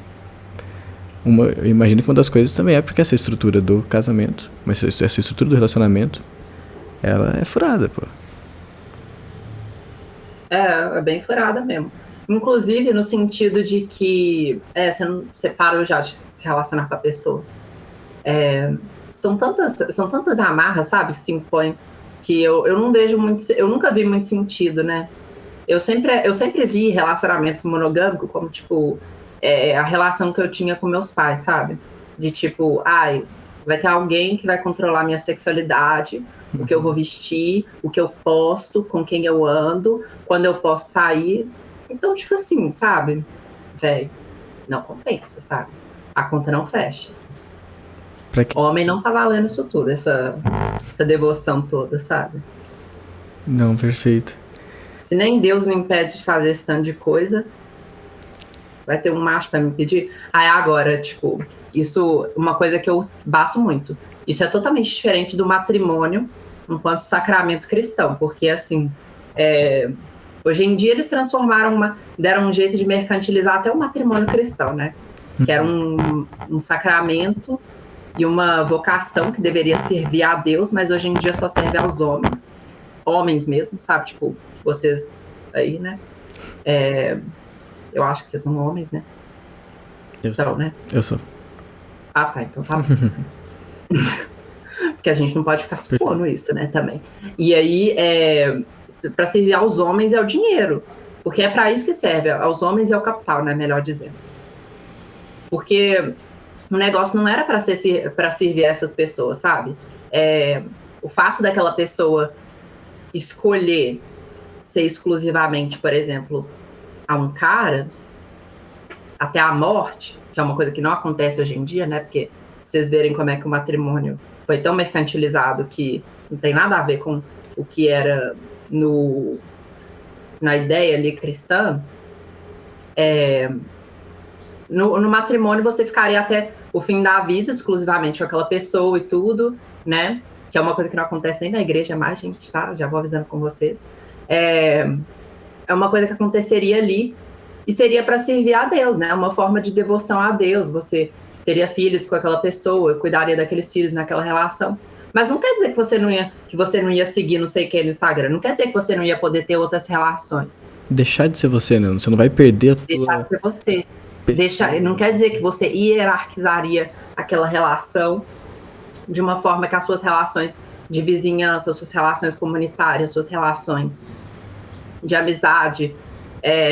Eu imagino que uma das coisas também é porque essa estrutura do casamento, mas essa estrutura do relacionamento, ela é furada, pô. É bem furada mesmo. Inclusive no sentido de que você parou já de se relacionar com a pessoa. São tantas amarras, sabe, que se impõem, que eu não vejo muito, eu nunca vi muito sentido, né? eu sempre vi relacionamento monogâmico como, tipo, a relação que eu tinha com meus pais, sabe? De tipo, ai, vai ter alguém que vai controlar minha sexualidade, o que eu vou vestir, o que eu posto, com quem eu ando, quando eu posso sair. Então, tipo assim, sabe? Velho, não compensa, sabe? A conta não fecha. Homem não tá valendo isso tudo, essa devoção toda, sabe? Não, perfeito. Se nem Deus me impede de fazer esse tanto de coisa, vai ter um macho pra me impedir? Aí agora, tipo, isso é uma coisa que eu bato muito. Isso é totalmente diferente do matrimônio enquanto sacramento cristão, porque assim, hoje em dia eles transformaram, deram um jeito de mercantilizar até o matrimônio cristão, né? Que era um sacramento e uma vocação que deveria servir a Deus, mas hoje em dia só serve aos homens mesmo, sabe? Tipo, vocês aí, né? Eu acho que vocês são homens, né? São, né? Eu sou. Ah, tá, então tá bom. Porque a gente não pode ficar supondo isso, né, também. E aí, para servir aos homens é o dinheiro. Porque é para isso que serve. Aos homens é o capital, né, melhor dizendo. Porque o negócio não era para servir a essas pessoas, sabe? O fato daquela pessoa escolher ser exclusivamente, por exemplo, a um cara, até a morte, que é uma coisa que não acontece hoje em dia, né? Porque vocês verem como é que o matrimônio foi tão mercantilizado que não tem nada a ver com o que era na ideia ali cristã. No matrimônio você ficaria até o fim da vida exclusivamente com aquela pessoa e tudo, né? Que é uma coisa que não acontece nem na igreja mais, gente, tá? Já vou avisando com vocês. É uma coisa que aconteceria ali e seria para servir a Deus, né? Uma forma de devoção a Deus. Você teria filhos com aquela pessoa, cuidaria daqueles filhos naquela relação. Mas não quer dizer que você não ia seguir não sei quem no Instagram. Não quer dizer que você não ia poder ter outras relações. Deixar de ser você, né? Você não vai perder a tua... Deixar de ser você. Não quer dizer que você hierarquizaria aquela relação de uma forma que as suas relações de vizinhança, suas relações comunitárias, suas relações de amizade,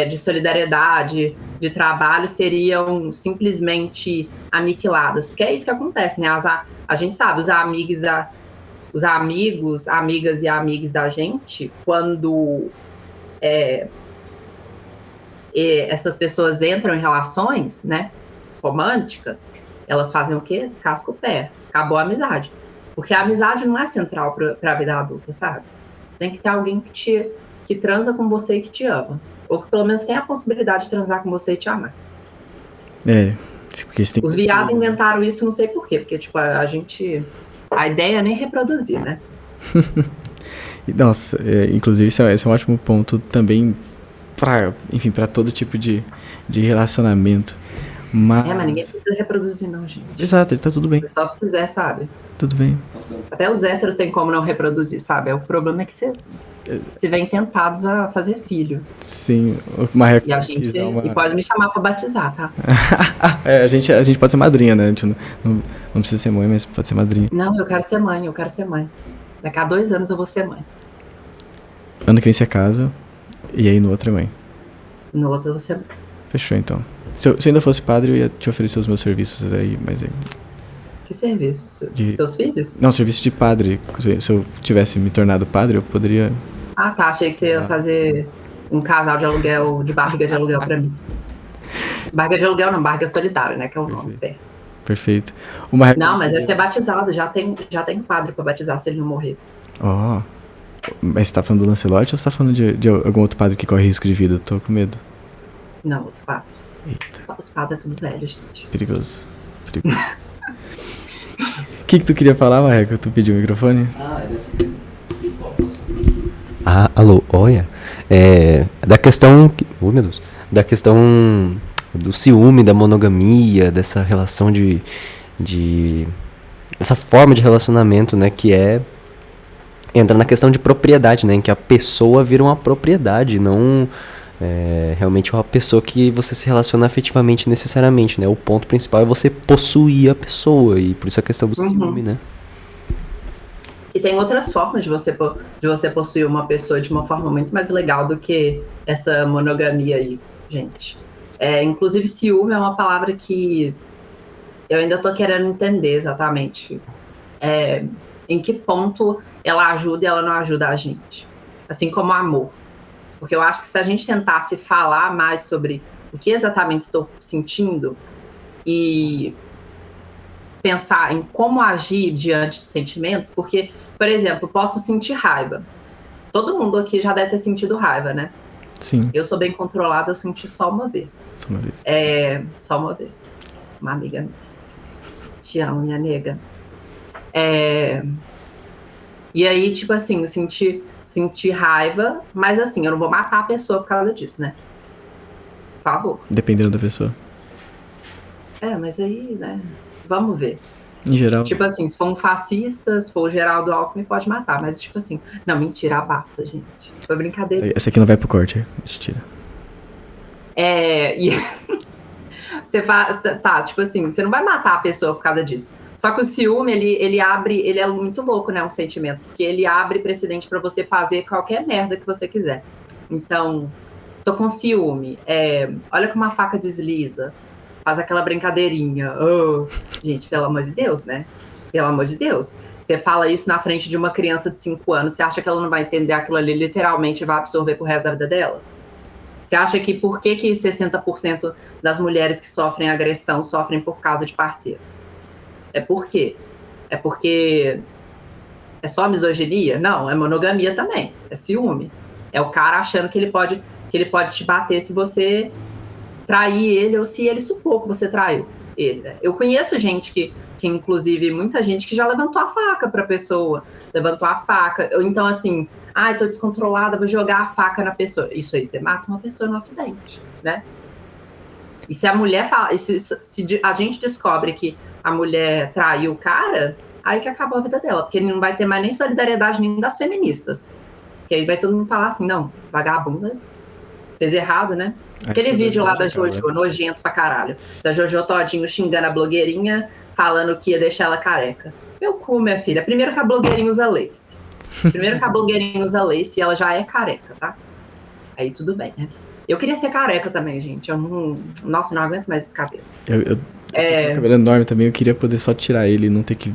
de solidariedade, de trabalho seriam simplesmente aniquiladas. Porque é isso que acontece, né? A gente sabe, os amigos, amigas e amigos da gente, quando essas pessoas entram em relações, né, românticas, elas fazem o quê? Casca o pé. Acabou a amizade. Porque a amizade não é central para a vida adulta, sabe? Você tem que ter alguém que transa com você e que te ama. Ou que pelo menos tem a possibilidade de transar com você e te amar. Porque Os viados inventaram isso, não sei por quê. Porque, tipo, a ideia é nem reproduzir, né? Nossa, inclusive esse é um ótimo ponto também para todo tipo de relacionamento. Mas ninguém precisa reproduzir não, gente. Exato, tá tudo bem. Só se quiser, sabe? Tudo bem. Até os héteros têm como não reproduzir, sabe? O problema é que vocês se veem tentados a fazer filho. Sim, e pode me chamar pra batizar, tá? A gente pode ser madrinha, né? A gente não precisa ser mãe, mas pode ser madrinha. Não, eu quero ser mãe. Daqui a 2 anos eu vou ser mãe. Ano que vem você casa, e aí no outro é mãe. No outro eu vou ser mãe. Fechou, então. Se eu ainda fosse padre, eu ia te oferecer os meus serviços aí, mas aí... Que serviço? Seus filhos? Não, serviço de padre. Se eu tivesse me tornado padre, eu poderia... Ah, tá. Achei que você ia fazer um casal de aluguel, de barriga de aluguel pra mim. Barriga de aluguel não, barriga solidária, né? Que é o nome certo. Perfeito. Não, mas vai ser batizado. Já tem padre pra batizar se ele não morrer. Mas você tá falando do Lancelotti ou você tá falando de algum outro padre que corre risco de vida? Eu tô com medo. Não, outro padre. Eita. Os padres é tudo velho, gente. Perigoso. O que tu queria falar, Marreco? Tu pediu o microfone? Alô, olha. Da questão... Oh, meu Deus. Da questão do ciúme, da monogamia, dessa relação essa forma de relacionamento, né, que entra na questão de propriedade, né, em que a pessoa vira uma propriedade, não realmente uma pessoa que você se relaciona afetivamente necessariamente, né? O ponto principal é você possuir a pessoa, e por isso a questão do ciúme, né? E tem outras formas de você possuir uma pessoa de uma forma muito mais legal do que essa monogamia aí, gente. Inclusive, ciúme é uma palavra que eu ainda tô querendo entender exatamente em que ponto ela ajuda e ela não ajuda a gente. Assim como amor. Porque eu acho que se a gente tentasse falar mais sobre o que exatamente estou sentindo e pensar em como agir diante de sentimentos, porque, por exemplo, posso sentir raiva. Todo mundo aqui já deve ter sentido raiva, né? Sim. Eu sou bem controlada, eu senti só uma vez. Só uma vez. Só uma vez. Uma amiga minha. Te amo, minha nega. E aí, tipo assim, senti raiva, mas assim, eu não vou matar a pessoa por causa disso, né? Por favor. Dependendo da pessoa. Mas aí, né? Vamos ver. Em geral. Tipo assim, se for um fascista, se for o Geraldo Alckmin, pode matar. Mas tipo assim, não, mentira, abafa, gente. Foi brincadeira. Essa aqui não vai pro corte, a gente tira. E você faz, tá, tipo assim, você não vai matar a pessoa por causa disso. Só que o ciúme, ele é muito louco, né, um sentimento. Porque ele abre precedente pra você fazer qualquer merda que você quiser. Então, tô com ciúme. Olha como a faca desliza. Faz aquela brincadeirinha. Oh. Gente, pelo amor de Deus, né? Pelo amor de Deus. Você fala isso na frente de uma criança de 5 anos, você acha que ela não vai entender aquilo ali literalmente e vai absorver pro resto da vida dela? Você acha que por que 60% das mulheres que sofrem agressão sofrem por causa de parceiro? Por quê? É porque é só misoginia? Não, é monogamia também. É ciúme. É o cara achando que ele pode te bater se você trair ele ou se ele supor que você traiu ele. Eu conheço gente que inclusive, muita gente que já levantou a faca pra pessoa. Levantou a faca. Ou então, assim, tô descontrolada, vou jogar a faca na pessoa. Isso aí, você mata uma pessoa no acidente, né? E se a mulher fala... Se a gente descobre que a mulher traiu o cara, aí que acabou a vida dela. Porque não vai ter mais nem solidariedade nem das feministas. Porque aí vai todo mundo falar assim, não, vagabunda, fez errado, né? Aquele vídeo lá da Jojo, nojento pra caralho. Da Jojo todinho xingando a blogueirinha, falando que ia deixar ela careca. Meu cu, minha filha. Primeiro que a blogueirinha usa lace. E ela já é careca, tá? Aí tudo bem, né? Eu queria ser careca também, gente. Eu não... Nossa, não aguento mais esse cabelo. Eu tô com o cabelo enorme também. Eu queria poder só tirar ele e não ter que...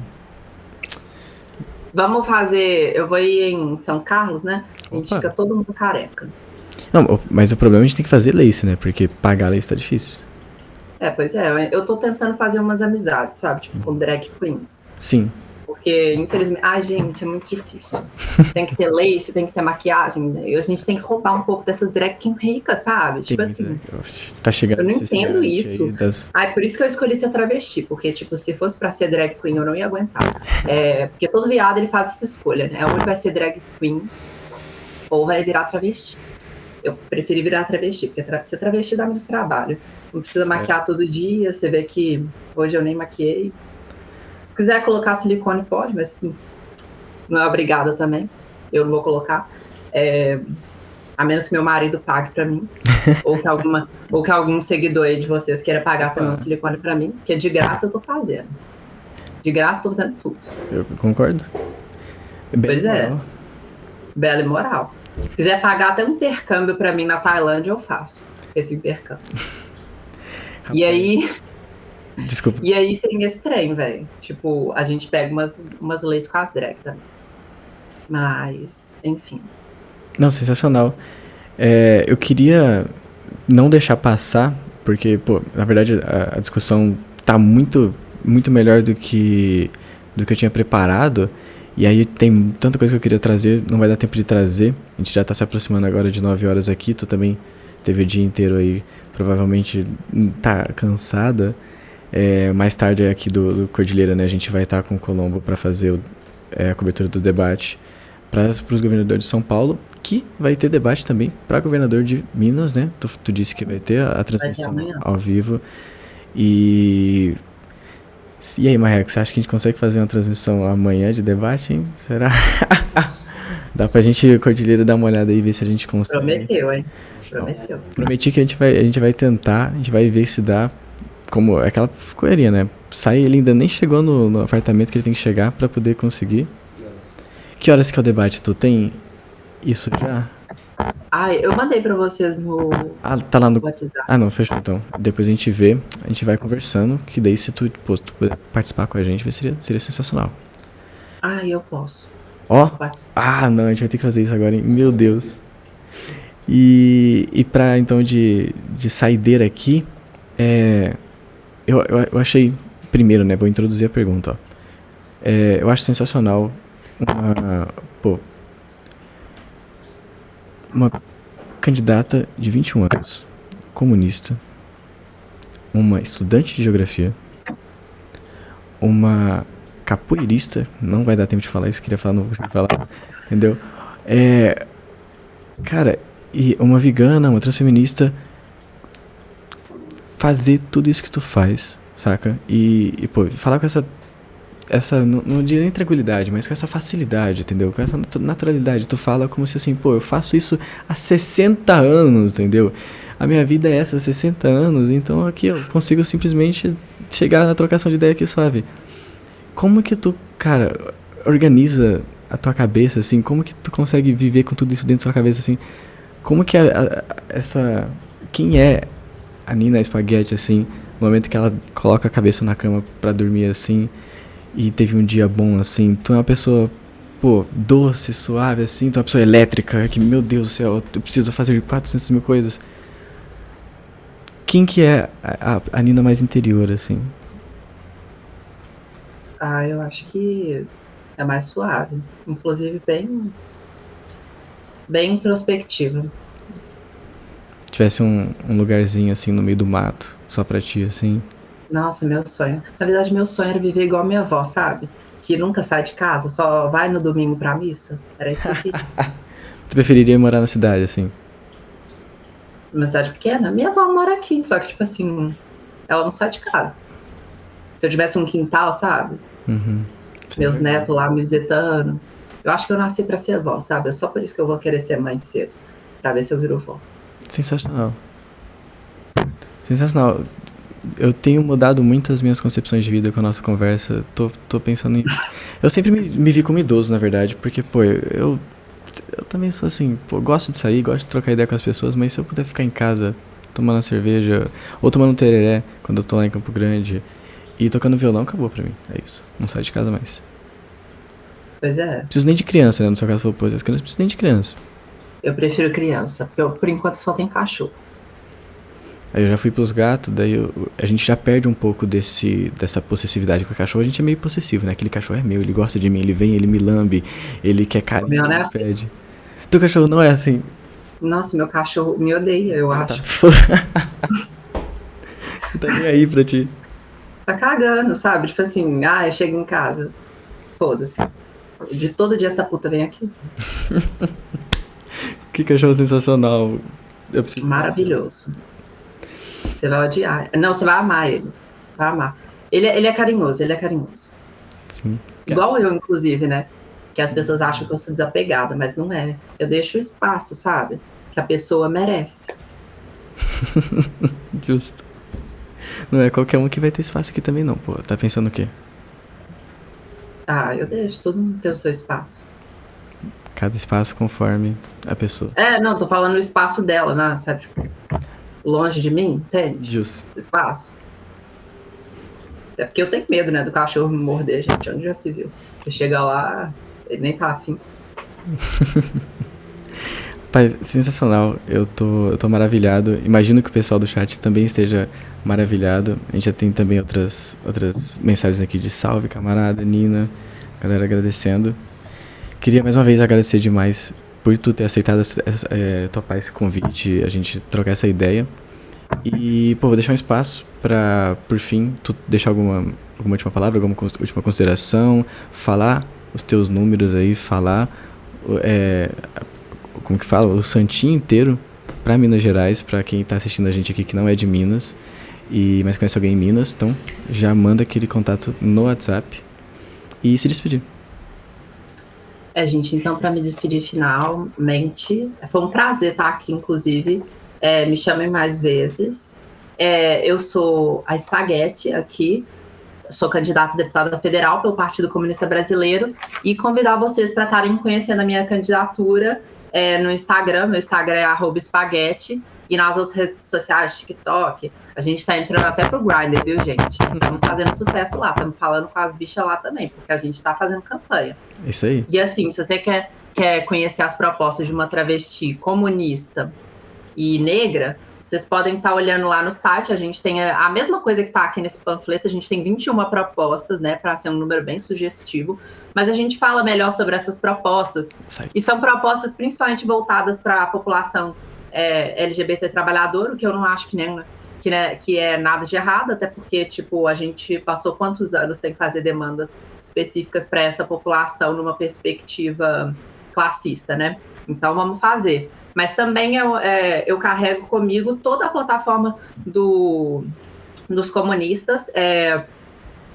Vamos fazer... Eu vou ir em São Carlos, né? A gente fica todo mundo careca. Não, mas o problema é a gente tem que fazer lace, né? Porque pagar lace tá difícil. Pois é. Eu tô tentando fazer umas amizades, sabe? Tipo, com drag queens. Sim. Porque, infelizmente... gente, é muito difícil. Tem que ter lace, tem que ter maquiagem. Né? E a gente tem que roubar um pouco dessas drag queens ricas, sabe? Tipo assim... Tá chegando. Eu não entendo isso. Das... Por isso que eu escolhi ser travesti. Porque, tipo, se fosse pra ser drag queen, eu não ia aguentar. Porque todo viado, ele faz essa escolha, né? Ou ele vai ser drag queen, ou vai virar travesti. Eu preferi virar travesti, porque ser travesti dá muito trabalho. Não precisa maquiar todo dia, você vê que hoje eu nem maquiei. Se quiser colocar silicone, pode, mas não é obrigada também. Eu não vou colocar. A menos que meu marido pague pra mim. ou que algum seguidor aí de vocês queira pagar também um silicone pra mim, porque de graça eu tô fazendo. De graça eu tô fazendo tudo. Eu concordo. Pois é. Bela e moral. Se quiser pagar até um intercâmbio pra mim na Tailândia, eu faço esse intercâmbio. E aí... Desculpa. E aí tem esse trem, velho. Tipo, a gente pega umas leis com as drag também. Mas, enfim. Não, sensacional. Eu queria não deixar passar, porque, pô, na verdade a discussão tá muito, muito melhor do que eu tinha preparado. E aí tem tanta coisa que eu queria trazer, não vai dar tempo de trazer. A gente já tá se aproximando agora de 9 horas aqui, tu também teve o dia inteiro aí, provavelmente tá cansada. Mais tarde aqui do Cordilheira, né, a gente vai estar com o Colombo para fazer a cobertura do debate para os governadores de São Paulo, que vai ter debate também para governador de Minas, né? Tu disse que vai ter a transmissão ao vivo. E aí, Marreco, você acha que a gente consegue fazer uma transmissão amanhã de debate, hein? Será? Dá pra gente, Cordilheira, dar uma olhada aí e ver se a gente consegue. Prometeu, hein? Prometeu. Prometi que a gente vai tentar, a gente vai ver se dá. Como aquela correria, né? Sai, ele ainda nem chegou no apartamento que ele tem que chegar pra poder conseguir. Que horas que é o debate? Tu tem isso já? Ai, eu mandei pra vocês no Ah, tá lá no... WhatsApp. Ah, não, fechou então. Depois a gente vê, a gente vai conversando, que daí se tu, pô, tu puder participar com a gente, seria sensacional. Ai, eu posso. Ó, Eu participo. ah, não, a gente vai ter que fazer isso agora, hein? Meu Deus. E pra, então, de saideira aqui, eu achei, primeiro, né, vou introduzir a pergunta, ó. Eu acho sensacional uma candidata de 21 anos, comunista, uma estudante de geografia, uma capoeirista, não vai dar tempo de falar isso, queria falar, não vou conseguir falar, entendeu? Cara, e uma vegana, uma transfeminista, fazer tudo isso que tu faz, saca? E pô, falar com não diria nem tranquilidade, mas com essa facilidade, entendeu? Com essa naturalidade. Tu fala como se assim, pô, eu faço isso há 60 anos, entendeu? A minha vida é essa, 60 anos, então aqui eu consigo simplesmente chegar na trocação de ideia aqui suave. Como que tu, cara, organiza a tua cabeça, assim? Como que tu consegue viver com tudo isso dentro da sua cabeça, assim? Como que quem é a Nina Spaghetti, assim, no momento que ela coloca a cabeça na cama pra dormir, assim, e teve um dia bom, assim, tu é uma pessoa, pô, doce, suave, assim, tu é uma pessoa elétrica, que, meu Deus do céu, eu preciso fazer 400 mil coisas. Quem que é a Nina mais interior, assim? Ah, eu acho que é mais suave. Inclusive, bem introspectiva. Tivesse um lugarzinho, assim, no meio do mato, só pra ti, assim. Nossa, meu sonho. Na verdade, meu sonho era viver igual a minha avó, sabe? Que nunca sai de casa, só vai no domingo pra missa. Era isso que eu queria. Tu preferiria morar na cidade, assim? Uma cidade pequena? Minha avó mora aqui, só que, tipo assim, ela não sai de casa. Se eu tivesse um quintal, sabe? Uhum. Meus netos lá me visitando. Eu acho que eu nasci pra ser avó, sabe? É só por isso que eu vou querer ser mãe cedo. Pra ver se eu viro vó. Sensacional. Sensacional. Eu tenho mudado muito as minhas concepções de vida com a nossa conversa. Tô pensando em... Eu sempre me vi como idoso, na verdade, porque, pô, eu também sou assim, pô, gosto de sair, gosto de trocar ideia com as pessoas, mas se eu puder ficar em casa tomando uma cerveja ou tomando um tereré quando eu tô lá em Campo Grande e tocando violão, acabou pra mim. É isso. Não saio de casa mais. Pois é. Não preciso nem de criança, né? No seu caso, falou, pô, as crianças não precisam nem de criança. Eu prefiro criança, porque por enquanto só tem cachorro. Aí eu já fui pros gatos, daí a gente já perde um pouco dessa possessividade com o cachorro. A gente é meio possessivo, né? Aquele cachorro é meu, ele gosta de mim, ele vem, ele me lambe, ele quer carinho, O meu não é ele assim. pede. Teu cachorro não é assim? Nossa, meu cachorro me odeia, eu acho. Não tá nem aí pra ti. Tá cagando, sabe? Tipo assim, eu chego em casa. Foda-se. De todo dia essa puta vem aqui. Que cachorro sensacional. Eu preciso... Maravilhoso. Você vai odiar. Não, você vai amar ele. Vai amar. Ele é carinhoso, ele é carinhoso. Sim. Igual eu, inclusive, né? Que as pessoas acham que eu sou desapegada, mas não é. Eu deixo espaço, sabe? Que a pessoa merece. Justo. Não é qualquer um que vai ter espaço aqui também não, pô. Tá pensando o quê? Eu deixo todo mundo ter o seu espaço. Cada espaço conforme a pessoa. Não, tô falando o espaço dela, né? Sabe? Tipo, longe de mim, entende? Justo. Esse espaço. É porque eu tenho medo, né, do cachorro me morder, gente. Onde já se viu? Você chega lá, ele nem tá afim. Pai, sensacional. Eu tô maravilhado. Imagino que o pessoal do chat também esteja maravilhado. A gente já tem também outras mensagens aqui de salve, camarada, Nina. Galera agradecendo. Queria mais uma vez agradecer demais por tu ter aceitado topar esse convite, a gente trocar essa ideia. E, pô, vou deixar um espaço pra, por fim, tu deixar alguma última palavra, alguma última consideração, falar os teus números aí, falar, como que fala, o santinho inteiro pra Minas Gerais, pra quem tá assistindo a gente aqui que não é de Minas, mas conhece alguém em Minas, então já manda aquele contato no WhatsApp e se despedir. Gente, então, para me despedir finalmente, foi um prazer estar aqui, inclusive. Me chamem mais vezes. Eu sou a Spaghetti aqui. sou candidata a deputada federal pelo Partido Comunista Brasileiro e convidar vocês para estarem conhecendo a minha candidatura no Instagram. Meu Instagram é @espaguete, e nas outras redes sociais, TikTok. A gente está entrando até pro Grindr, viu, gente? Estamos fazendo sucesso lá, estamos falando com as bichas lá também, porque a gente está fazendo campanha. Isso aí. E assim, se você quer conhecer as propostas de uma travesti comunista e negra, vocês podem estar olhando lá no site. A gente tem a mesma coisa que está aqui nesse panfleto. A gente tem 21 propostas, né, para ser um número bem sugestivo. Mas a gente fala melhor sobre essas propostas. E são propostas principalmente voltadas para a população LGBT trabalhador, o que eu não acho que é nada de errado, até porque, tipo, a gente passou quantos anos sem fazer demandas específicas para essa população numa perspectiva classista, né? Então, vamos fazer. Mas também eu carrego comigo toda a plataforma dos comunistas.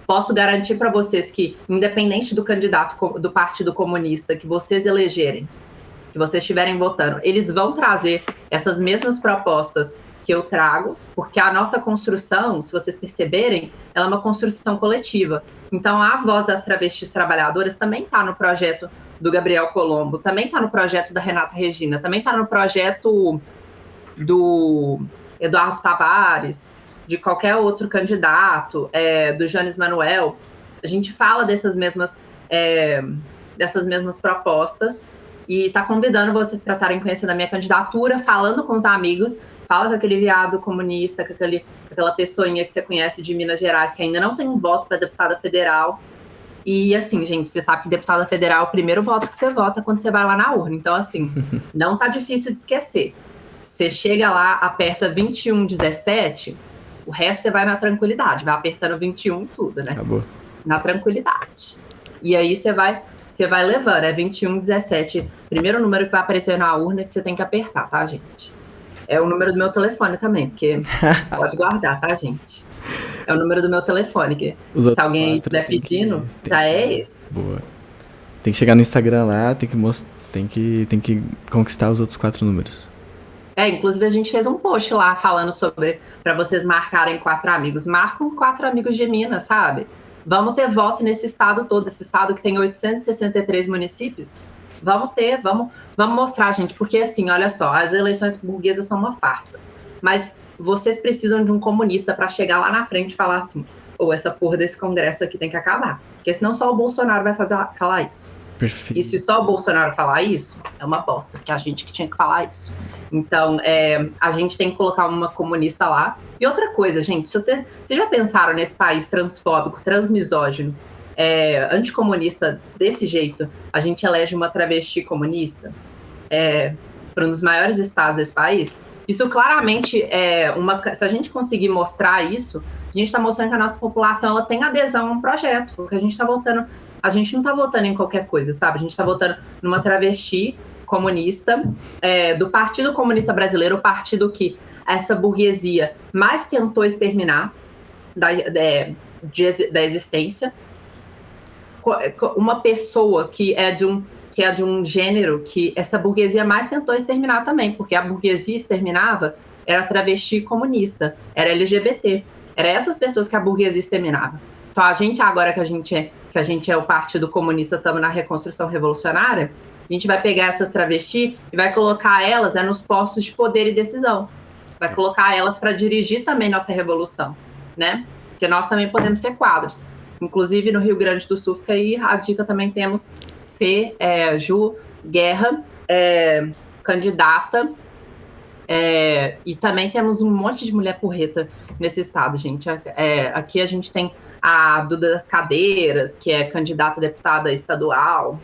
Posso garantir para vocês que, independente do candidato do Partido Comunista que vocês elegerem, que vocês estiverem votando, eles vão trazer essas mesmas propostas que eu trago, porque a nossa construção, se vocês perceberem, ela é uma construção coletiva. Então, a voz das travestis trabalhadoras também está no projeto do Gabriel Colombo, também está no projeto da Renata Regina, também está no projeto do Eduardo Tavares, de qualquer outro candidato, do Jones Manuel. A gente fala dessas mesmas propostas e está convidando vocês para estarem conhecendo a minha candidatura, falando com os amigos. Fala com aquele viado comunista, com aquela pessoinha que você conhece de Minas Gerais, que ainda não tem um voto para deputada federal. E assim, gente, você sabe que deputada federal é o primeiro voto que você vota quando você vai lá na urna. Então, assim, não tá difícil de esquecer. Você chega lá, aperta 2117, o resto você vai na tranquilidade. Vai apertando 21 tudo, né? Acabou. Na tranquilidade. E aí você vai levando. É 2117, primeiro número que vai aparecer na urna que você tem que apertar, tá, gente? É o número do meu telefone também, porque pode guardar, tá, gente? É o número do meu telefone, que se alguém estiver pedindo, já é esse. Boa. Tem que chegar no Instagram lá, tem que conquistar os outros 4 números. Inclusive a gente fez um post lá falando sobre, para vocês marcarem 4 amigos. Marcam 4 amigos de Minas, sabe? Vamos ter voto nesse estado todo, esse estado que tem 863 municípios. Vamos mostrar, gente, porque assim, olha só, as eleições burguesas são uma farsa, mas vocês precisam de um comunista para chegar lá na frente e falar assim, essa porra desse congresso aqui tem que acabar, porque senão só o Bolsonaro vai falar isso. Perfeito. E se só o Bolsonaro falar isso, é uma bosta, que é a gente que tinha que falar isso. Então, a gente tem que colocar uma comunista lá. E outra coisa, gente, vocês já pensaram nesse país transfóbico, transmisógino, anticomunista desse jeito, a gente elege uma travesti comunista para um dos maiores estados desse país? Isso claramente se a gente conseguir mostrar isso, a gente está mostrando que a nossa população ela tem adesão a um projeto, porque a gente não está votando em qualquer coisa, sabe? A gente está votando numa travesti comunista do Partido Comunista Brasileiro, o partido que essa burguesia mais tentou exterminar da existência. Uma pessoa que é de um gênero que essa burguesia mais tentou exterminar também, porque a burguesia exterminava era travesti comunista, era LGBT, era essas pessoas que a burguesia exterminava. Então a gente agora que a gente é o Partido Comunista, estamos na reconstrução revolucionária, a gente vai pegar essas travestis e vai colocar elas nos postos de poder e decisão, vai colocar elas para dirigir também nossa revolução, né? Porque nós também podemos ser quadros. Inclusive, no Rio Grande do Sul, fica aí a dica, também temos Ju Guerra, candidata, e também temos um monte de mulher porreta nesse estado, gente. Aqui a gente tem a Duda das Cadeiras, que é candidata a deputada estadual,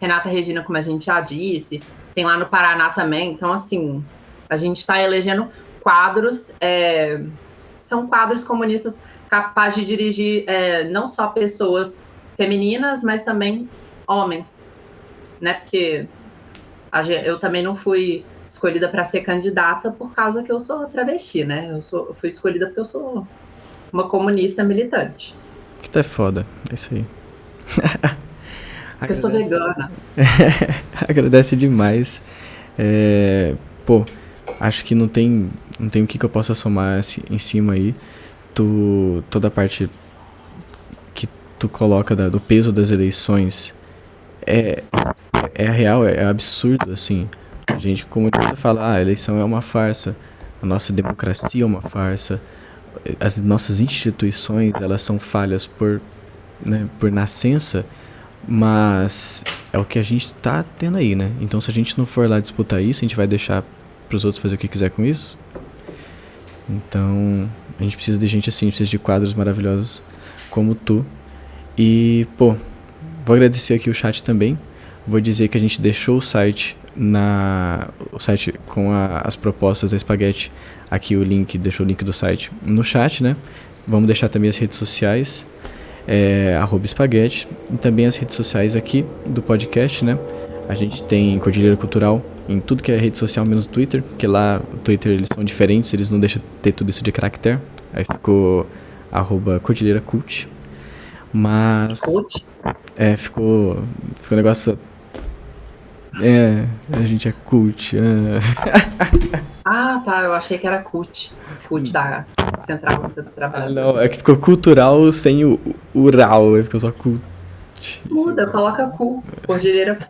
Renata Regina, como a gente já disse, tem lá no Paraná também. Então, assim, a gente está elegendo quadros... são quadros comunistas capazes de dirigir não só pessoas femininas, mas também homens, né? Porque eu também não fui escolhida para ser candidata por causa que eu sou travesti, né? Eu fui escolhida porque eu sou uma comunista militante. Que tu é foda, é isso aí. Porque eu sou vegana. Agradece demais. Acho que não tem o que eu possa somar em cima aí. toda a parte que tu coloca do peso das eleições é real, é absurdo, assim. A gente, como fala, a eleição é uma farsa, a nossa democracia é uma farsa, as nossas instituições, elas são falhas por nascença, mas é o que a gente tá tendo aí, né? Então, se a gente não for lá disputar isso, a gente vai deixar pros outros fazer o que quiser com isso? Então, a gente precisa de gente assim, precisa de quadros maravilhosos como tu. E, pô, vou agradecer aqui o chat também. Vou dizer que a gente deixou o site com as propostas da Spaghetti. Aqui deixou o link do site no chat, né? Vamos deixar também as redes sociais, @Spaghetti, e também as redes sociais aqui do podcast, né? A gente tem Cordilheira Cultural em tudo que é rede social, menos o Twitter, porque lá o Twitter eles são diferentes, eles não deixam ter tudo isso de caractere. Aí ficou @CordilheiraCult. Mas... Cult? Ficou um negócio... a gente é cult. Ah, tá, eu achei que era CUT. CUT da Central Única dos Trabalhadores. Não, é que ficou cultural sem o ral, aí ficou só cult. Muda, coloca cu, Cordilheira